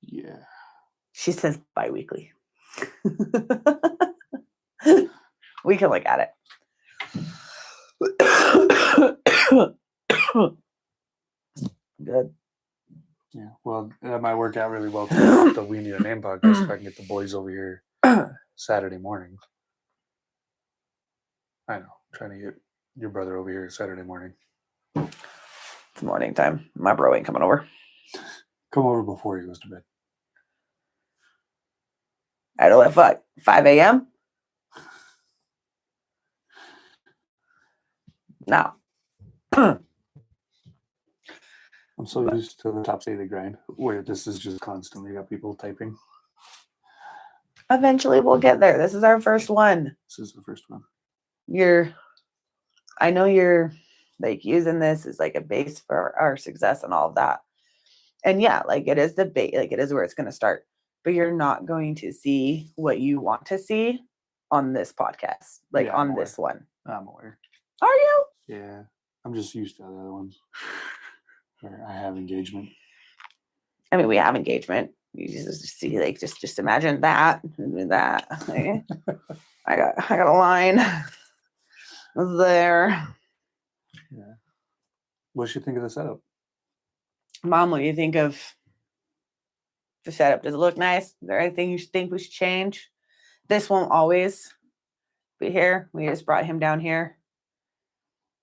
Yeah. She says bi-weekly. We can look at it. Good. Yeah. Well, that might work out really well too. The We Need a Name podcast if I can get the boys over here Saturday morning. I know. Trying to get your brother over here Saturday morning. It's morning time. My bro ain't coming over. Come over before he goes to bed. I don't what, 5 a.m.? No. I'm so used to the top daily grind where this is just constantly got people typing. Eventually we'll get there. This is our first one. This is the first one. I know you're like using this as like a base for our success and all of that. And yeah, like it is the base, like it is where it's going to start. But you're not going to see what you want to see on this podcast, like Yeah, on I'm this one. I'm aware. Are you? Yeah. I'm just used to the other ones where I have engagement. I mean, we have engagement. You just see, like, just imagine that. That. Okay? I got a line there. Yeah. What should you think of the setup? Mom, what do you think of the setup? Does it look nice? Is there anything you think we should change? This won't always be here. We just brought him down here.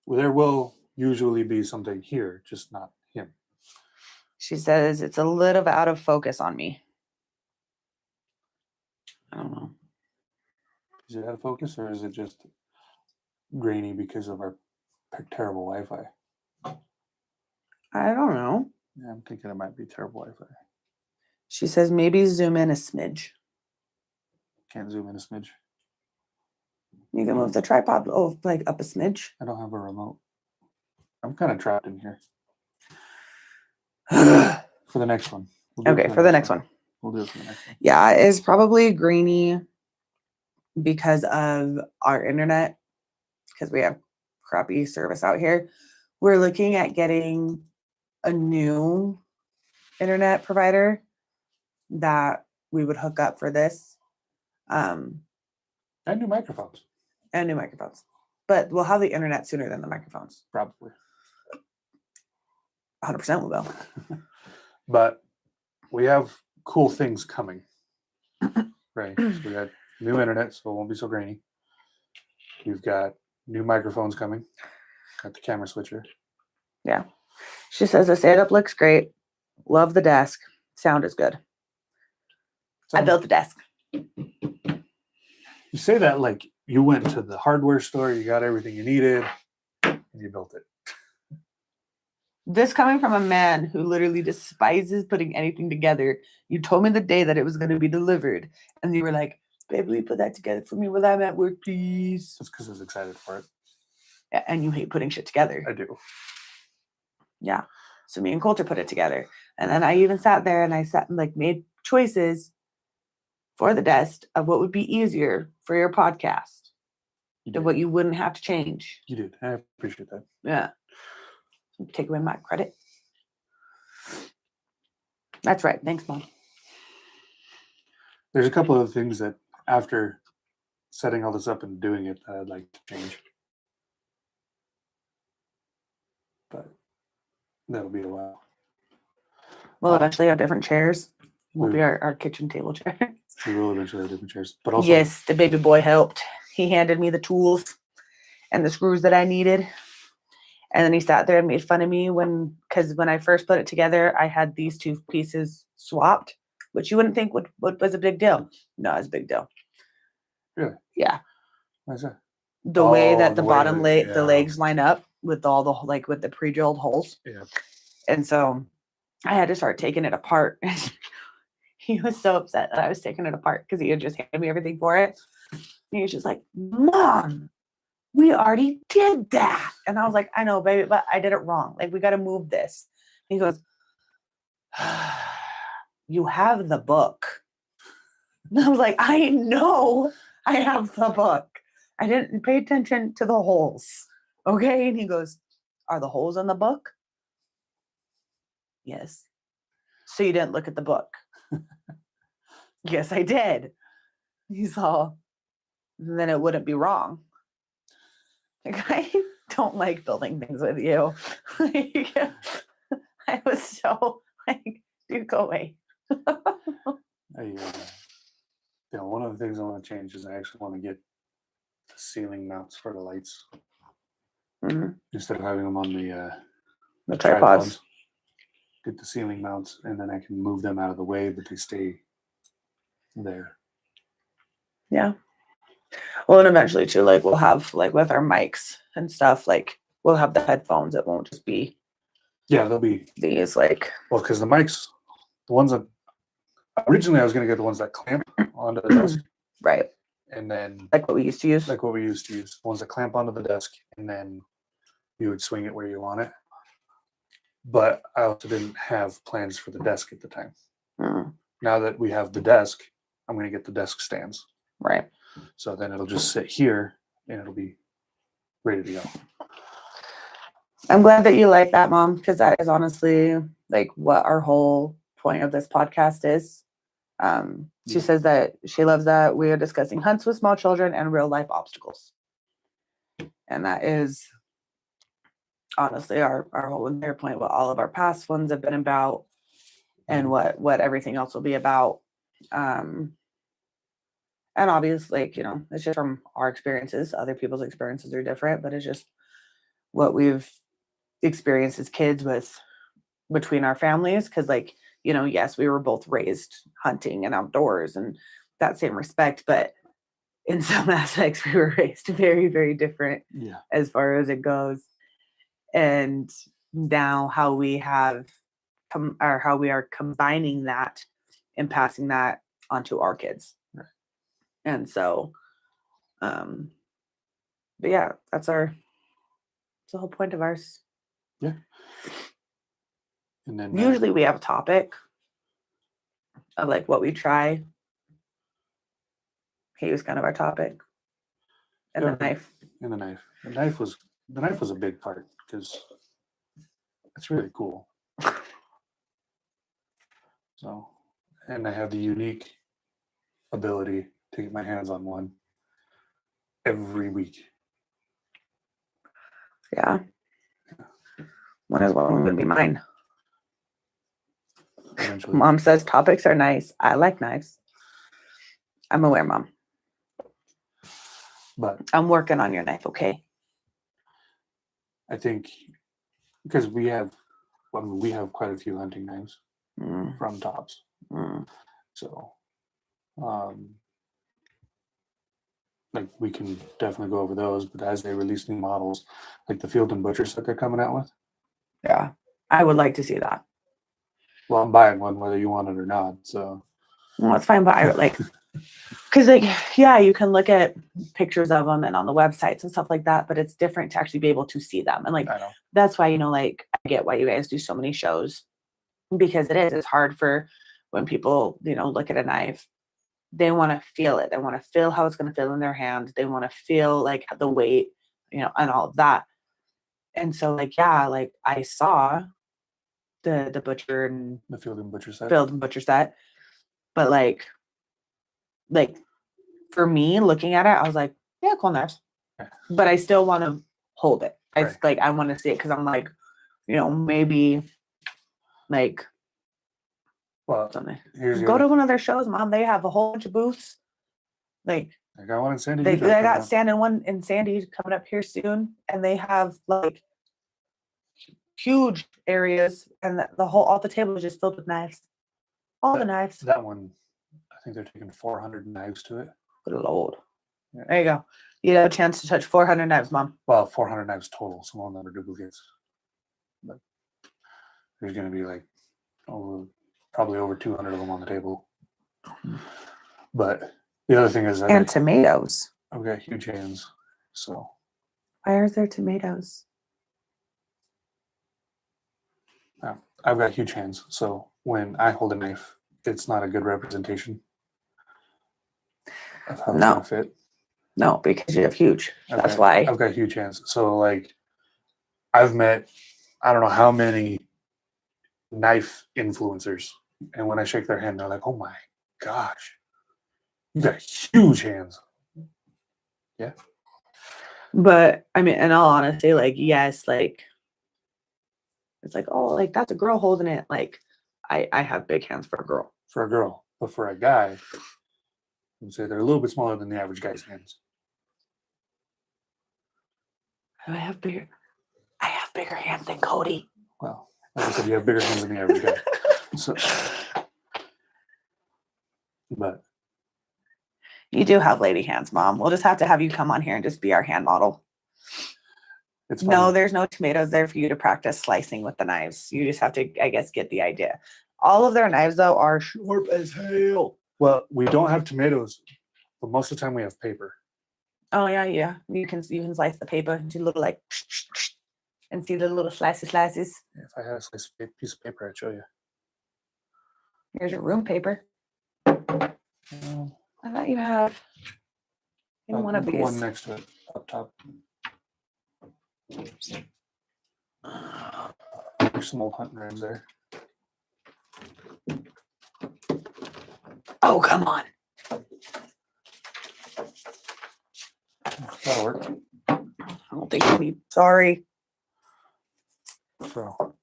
Well, there will usually be something here, just not him. She says it's a little out of focus on me. I don't know. Is it out of focus or is it just grainy because of our terrible Wi-Fi? I don't know. Yeah, I'm thinking it might be terrible Wi-Fi. She says maybe zoom in a smidge. Can't zoom in a smidge. You can move the tripod like up a smidge. I don't have a remote. I'm kind of trapped in here. For the next one. Okay, for the next one. We'll do it for the next one. Yeah, it's probably grainy because of our internet, because we have crappy service out here. We're looking at getting a new internet provider that we would hook up for this. And new microphones. And new microphones. But we'll have the internet sooner than the microphones. Probably. 100% we will. But we have cool things coming. Right. So we got new internet, so it won't be so grainy. We've got new microphones coming. Got the camera switcher. Yeah. She says the setup looks great. Love the desk. Sound is good. I built the desk. You say that like you went to the hardware store, you got everything you needed, and you built it. This coming from a man who literally despises putting anything together. You told me the day that it was going to be delivered, and you were like, "Babe, will you put that together for me while I'm at work, please?" That's because I was excited for it. And you hate putting shit together. I do. Yeah. So me and Coulter put it together, and then I even sat there and I sat and like made choices for the desk of what would be easier for your podcast, and what you wouldn't have to change. You did. I appreciate that. Yeah. Take away my credit. That's right. Thanks, Mom. There's a couple of things that after setting all this up and doing it, I'd like to change. But that'll be a while. We'll eventually have different chairs. Will be our kitchen table chair. We will eventually have different chairs. But also, yes, the baby boy helped. He handed me the tools and the screws that I needed. And then he sat there and made fun of me because when I first put it together, I had these two pieces swapped, which you wouldn't think was a big deal. No, it's a big deal. Really? Yeah. Why is that? The way that the bottom the legs line up with all the with the pre-drilled holes. Yeah. And so I had to start taking it apart. He was so upset that I was taking it apart because he had just handed me everything for it. And he was just like, "Mom, we already did that." And I was like, "I know, baby, but I did it wrong. Like, we got to move this." He goes, "You have the book." And I was like, "I know I have the book. I didn't pay attention to the holes." Okay. And he goes, "Are the holes in the book?" "Yes." "So you didn't look at the book?" "Yes, I did." He's all, "Then it wouldn't be wrong." Like, I don't like building things with you. Like, I was so like, dude, go away. One of the things I want to change is I actually want to get the ceiling mounts for the lights instead of having them on the tripods. Get the ceiling mounts, and then I can move them out of the way, but they stay there. Yeah. Well, and eventually too, like we'll have like with our mics and stuff, like we'll have the headphones. It won't just be. Yeah, they'll be these like. Well, because the mics, the ones that originally I was going to get the ones that clamp onto the desk. Right. And then like what we used to use. The ones that clamp onto the desk, and then you would swing it where you want it. But I also didn't have plans for the desk at the time. Now that we have the desk, I'm going to get the desk stands. Right. So then it'll just sit here and it'll be ready to go. I'm glad that you like that, Mom, because that is honestly like what our whole point of this podcast is. She says that she loves that we are discussing hunts with small children and real life obstacles. And that is honestly our whole entire point, what all of our past ones have been about and what everything else will be about. And obviously, like, it's just from our experiences. Other people's experiences are different, but it's just what we've experienced as kids between our families. Because, like, yes, we were both raised hunting and outdoors and that same respect, but in some aspects we were raised very, very different as far as it goes. And now how we are combining that and passing that onto our kids. And so, but yeah, that's the whole point of ours. Yeah. And then usually we have a topic of like what we try. He was kind of our topic. And the knife. And the knife. The knife was a big part because it's really cool. So, and I have the unique ability to get my hands on one every week. Yeah. One is going to be mine. Eventually. Mom says topics are nice. I like knives. I'm aware, Mom. But I'm working on your knife, okay? I think because we have quite a few hunting knives Mm, from Tops. mm. So, like we can definitely go over those, but as they release new models, like the Field and Butcher set they're coming out with, Yeah, I would like to see that. well, I'm buying one whether you want it or not. So, Well, that's fine, but I would like, because like, yeah, you can look at pictures of them and on the websites and stuff like that, but it's different to actually be able to see them. And like, I know. that's why, like, I get why you guys do so many shows, because it's hard for when people, look at a knife, they want to feel it. They want to feel how it's going to feel in their hand. They want to feel like the weight, and all of that. And so like, yeah, like I saw the butcher and The Field and Butcher set. Field and Butcher set, but like for me looking at it, I was like, yeah, cool knives, but I still want to hold it. It's like I want to see it because I'm like, maybe like, well, something. here's Go to one of their shows, Mom. They have a whole bunch of booths. Like I got one in Sandy. they got standing one in Sandy coming up here soon, and they have like huge areas, and all the table is just filled with knives. All the knives. That one, I think they're taking 400 knives to it. Good Lord. Yeah. There you go. You have a chance to touch 400 knives, Mom. Well, 400 knives total. Some of them are duplicates. But there's going to be like probably over 200 of them on the table. But the other thing is, and tomatoes. I've got huge hands. So why are there tomatoes? I've got huge hands. So when I hold a knife, it's not a good representation of how it's going to fit. No, because you have huge. That's why. I've got huge hands. So like I've met, I don't know how many knife influencers. And when I shake their hand, they're like, oh my gosh, you got huge hands. Yeah. But I mean, in all honesty, like, yes, like, it's like, oh, like that's a girl holding it. Like, I have big hands for a girl. For a girl. But for a guy, I would say they're a little bit smaller than the average guy's hands. I have bigger hands than Cody. Well, like I said, you have bigger hands than the average guy. So, but you do have lady hands, Mom. We'll just have to have you come on here and just be our hand model. It's no, there's no tomatoes there for you to practice slicing with the knives. You just have to, I guess, get the idea. All of their knives, though, are sharp as hell. Well, we don't have tomatoes, but most of the time we have paper. Oh yeah. You can slice the paper into little like, and see the little slices. If I had a slice piece of paper, I'd show you. Here's your room paper. I thought you have one of these. One next to it, up top. There's some old hunting knives there. Oh, come on. That'll work. I don't think I need. Sorry. So,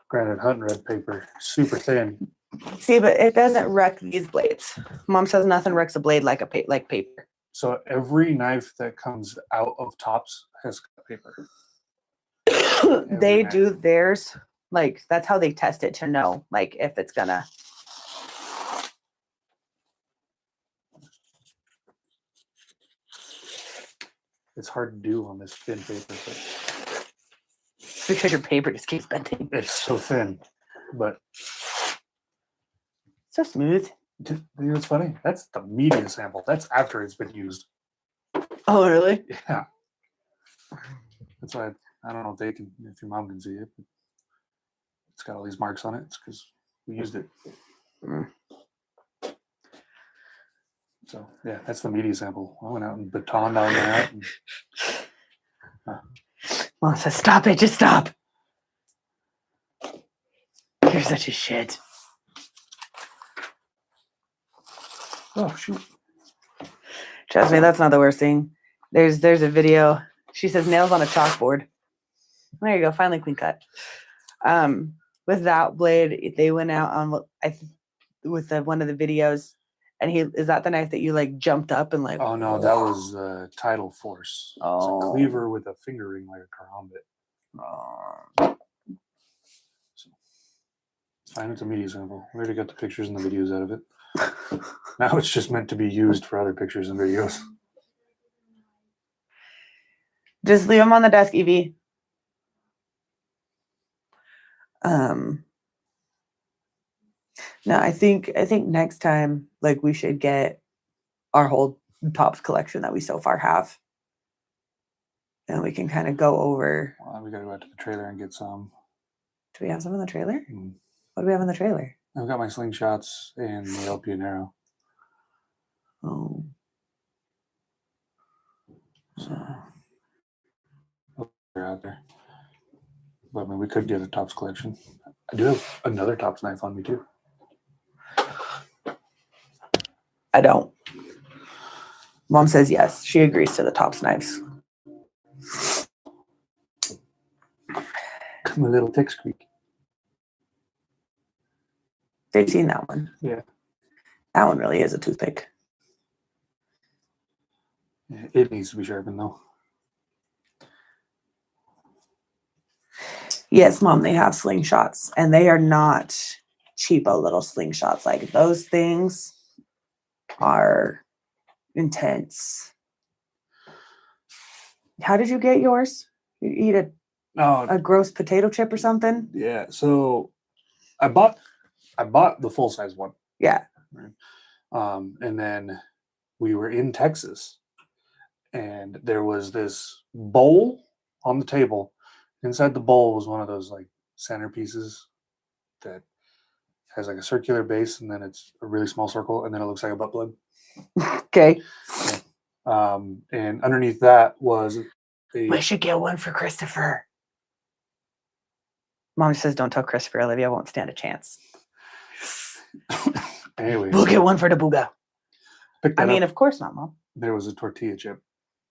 granted, hunting red paper, super thin. See, but it doesn't wreck these blades. Mom says nothing wrecks a blade like paper. So every knife that comes out of Tops has paper. They do theirs. Like, that's how they test it to know, like, if it's gonna. It's hard to do on this thin paper. But because your paper just keeps bending. it's so thin, but so smooth. You know what's funny? That's the media sample. That's after it's been used. Oh, really? Yeah. That's why I don't know if your mom can see it. But it's got all these marks on it. It's because we used it. So yeah, that's the media sample. I went out and batoned on that. Mom says, "Stop it! Just stop! You're such a shit." Oh shoot! Trust me, that's not the worst thing. There's a video. She says nails on a chalkboard. There you go. Finally clean cut. With that blade, they went out on with one of the videos, And is that the knife that you like jumped up and like? Oh no, that was Tidal Force. It's a cleaver with a finger ring like a karambit. So, it's fine. It's a media sample. We already got the pictures and the videos out of it. Now it's just meant to be used for other pictures and videos. Just leave them on the desk, Evie. No, I think next time, like, we should get our whole tops collection that we so far have, and we can kind of go over. Well, we gotta go out to the trailer and get some. Do we have some in the trailer? What do we have in the trailer? I've got my slingshots and the LP and arrow. Oh. So they're out there. But I mean, we could get a tops collection. I do have another tops knife on me too. I don't. Mom says yes. She agrees to the tops knives. My little tick squeak. They've seen that one. Yeah. That one really is a toothpick. Yeah, it needs to be sharpened though. Yes, Mom, they have slingshots, and they are not cheapo little slingshots. Like, those things are intense. How did you get yours? You eat a gross potato chip or something? Yeah. So I bought the full size one. Yeah. Right? And then we were in Texas, and there was this bowl on the table. Inside the bowl was one of those like centerpieces that has like a circular base, and then it's a really small circle, and then it looks like a butt plug. Okay. And underneath that was We should get one for Christopher. Mom says, don't tell Christopher. Olivia won't stand a chance. Anyway, we'll get one for the booga. I mean, of course not, Mom. There was a tortilla chip.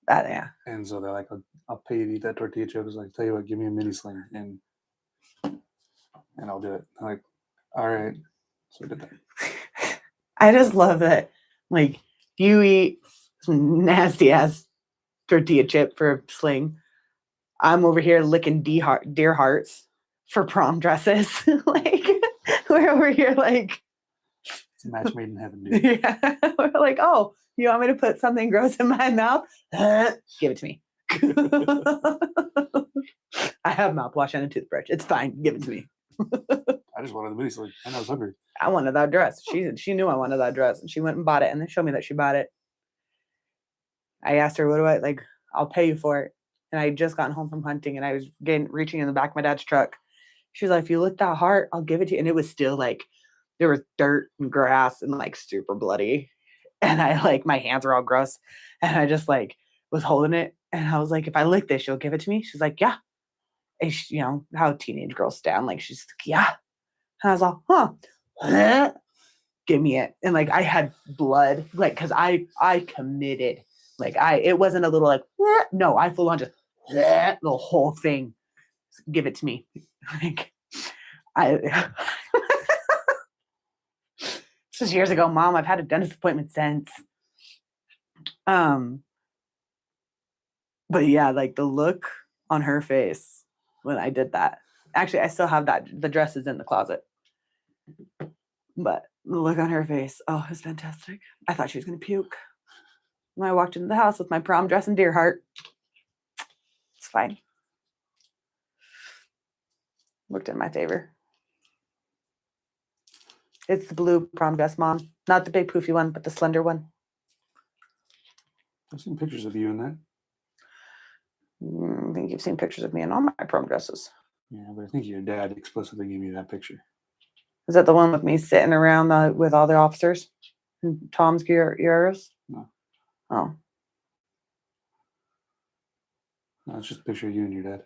Yeah. And so they're like, I'll pay you to eat that tortilla chip. I was like, tell you what, give me a mini sling and I'll do it. I'm like, all right. So I did that. I just love that. Like, you eat some nasty ass tortilla chip for a sling. I'm over here licking deer hearts for prom dresses. Like, we're over here like, it's a match made in heaven, dude. Yeah. We're like, oh, you want me to put something gross in my mouth? Give it to me. I have mouthwash and a toothbrush. It's fine. Give it to me. I just wanted the mini sling and I was hungry. I wanted that dress. She knew I wanted that dress, and she went and bought it, and then showed me that she bought it. I asked her, what do I like? I'll pay you for it. And I had just gotten home from hunting, and I was reaching in the back of my dad's truck. She was like, if you lick that heart, I'll give it to you. And it was still like, there was dirt and grass and like super bloody. And I like, my hands were all gross. And I just like was holding it. And I was like, if I lick this, you'll give it to me? She's like, yeah. And she, you know, how teenage girls stand. Like, she's like, yeah. And I was all, huh. Give me it. And like, I had blood, like, cause I committed. Like, it wasn't a little like, no, I full on just the whole thing. Give it to me. Like, this was years ago, Mom. I've had a dentist appointment since. But yeah, like the look on her face when I did that. Actually, I still have that. The dress is in the closet. But the look on her face, oh, it was fantastic. I thought she was going to puke. When I walked into the house with my prom dress and deer heart. It's fine. Worked in my favor. It's the blue prom dress, Mom. Not the big poofy one, but the slender one. I've seen pictures of you in that. I think you've seen pictures of me in all my prom dresses. Yeah, but I think your dad explicitly gave me that picture. Is that the one with me sitting around with all the officers and Tom's ears? No. Oh. No, it's just a picture of you and your dad.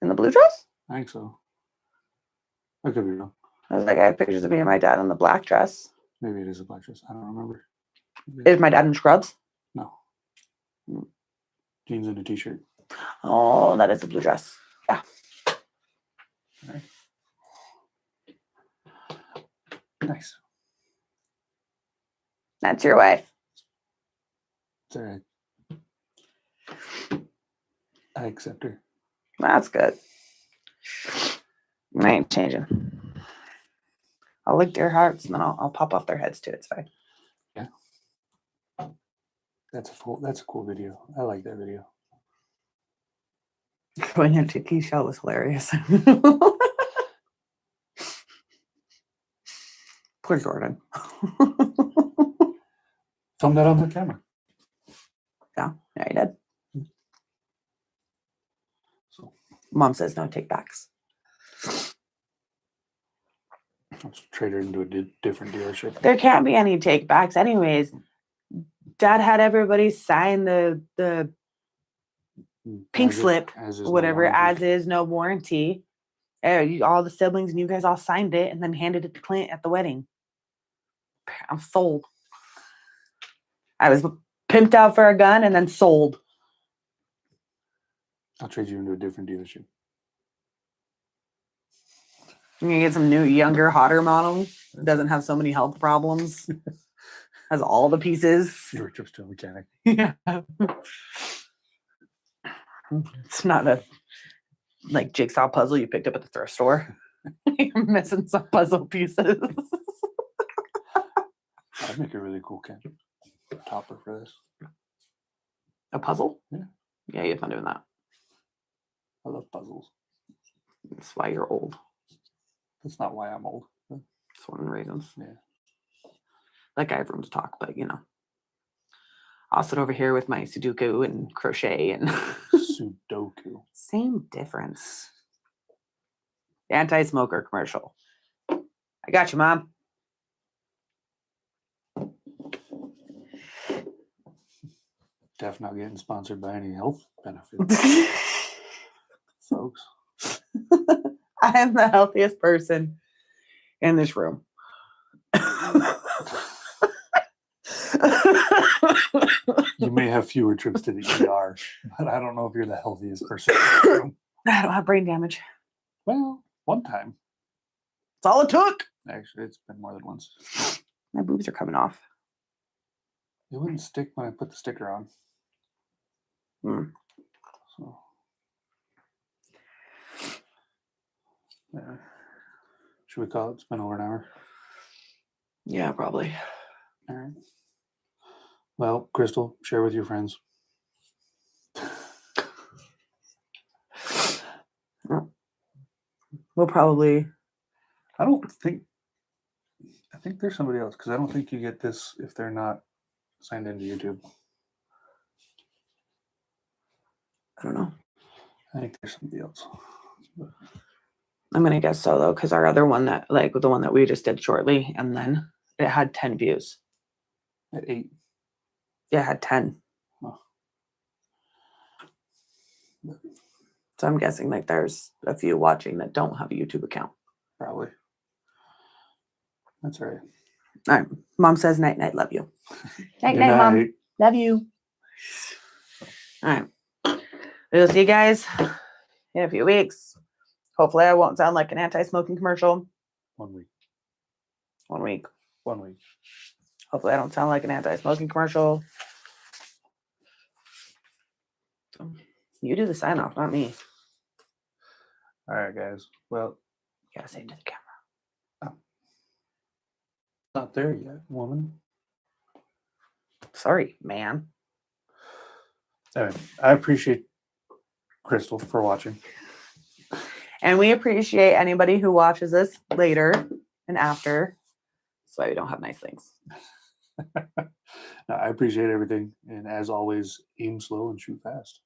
In the blue dress? I think so. I could be wrong. I was like, I have pictures of me and my dad in the black dress. Maybe it is a black dress. I don't remember. Is my dad in scrubs? No. Jeans and a t-shirt. Oh, that is a blue dress. Yeah. All right. Nice. That's your wife. It's all right. I accept her. That's good. I ain't changing. I'll lick their hearts and then I'll pop off their heads too. It's fine. Yeah. That's a cool video. I like that video. Going into Key Shell was hilarious. Poor Jordan. Filmed that on the camera. Yeah, he did. So Mom says no take backs. let's trade her into a different dealership. There can't be any take backs anyways. Dad had everybody sign the pink slip, whatever, as is, no warranty. All the siblings and you guys all signed it and then handed it to Clint at the wedding. I'm sold. I was pimped out for a gun and then sold. I'll trade you into a different dealership. You can get some new, younger, hotter model. Doesn't have so many health problems. Has all the pieces. Your trips to a mechanic. Yeah. It's not a like jigsaw puzzle you picked up at the thrift store. You're missing some puzzle pieces. I'd make a really cool topper for this. A puzzle? Yeah. Yeah, you have fun doing that. I love puzzles. That's why you're old. That's not why I'm old. That's one of the reasons. Yeah. Like I have room to talk, but you know. I'll sit over here with my Sudoku and crochet and Sudoku. Same difference. Anti-smoker commercial. I got you, Mom. Def not getting sponsored by any health benefits. Folks. I am the healthiest person in this room. You may have fewer trips to the ER, but I don't know if you're the healthiest person in this room. I don't have brain damage. Well, one time. That's all it took. Actually, it's been more than once. My boobs are coming off. It wouldn't stick when I put the sticker on. So, yeah. Should we call it? It's been over an hour. Yeah, probably. All right. Well, Crystal, share with your friends. We'll probably. I think there's somebody else because I don't think you get this if they're not signed into YouTube. I don't know. I think there's somebody else. I'm gonna guess so though, because our other one that like the one that we just did shortly, and then it had 10 views. At 8. Yeah, it had 10. Oh. So I'm guessing like there's a few watching that don't have a YouTube account. Probably. That's all right. All right. Mom says night night. Love you. Night Good night, Mom. night. Love you. All right. We'll see you guys in a few weeks. Hopefully I won't sound like an anti-smoking commercial. 1 week. 1 week. 1 week. Hopefully I don't sound like an anti-smoking commercial. You do the sign off, not me. All right, guys. Well, You gotta say it to the camera. not there yet, woman. Sorry, man. All right. I appreciate Crystal for watching. And we appreciate anybody who watches this later and after. That's why we don't have nice things. I appreciate everything. And as always, aim slow and shoot fast.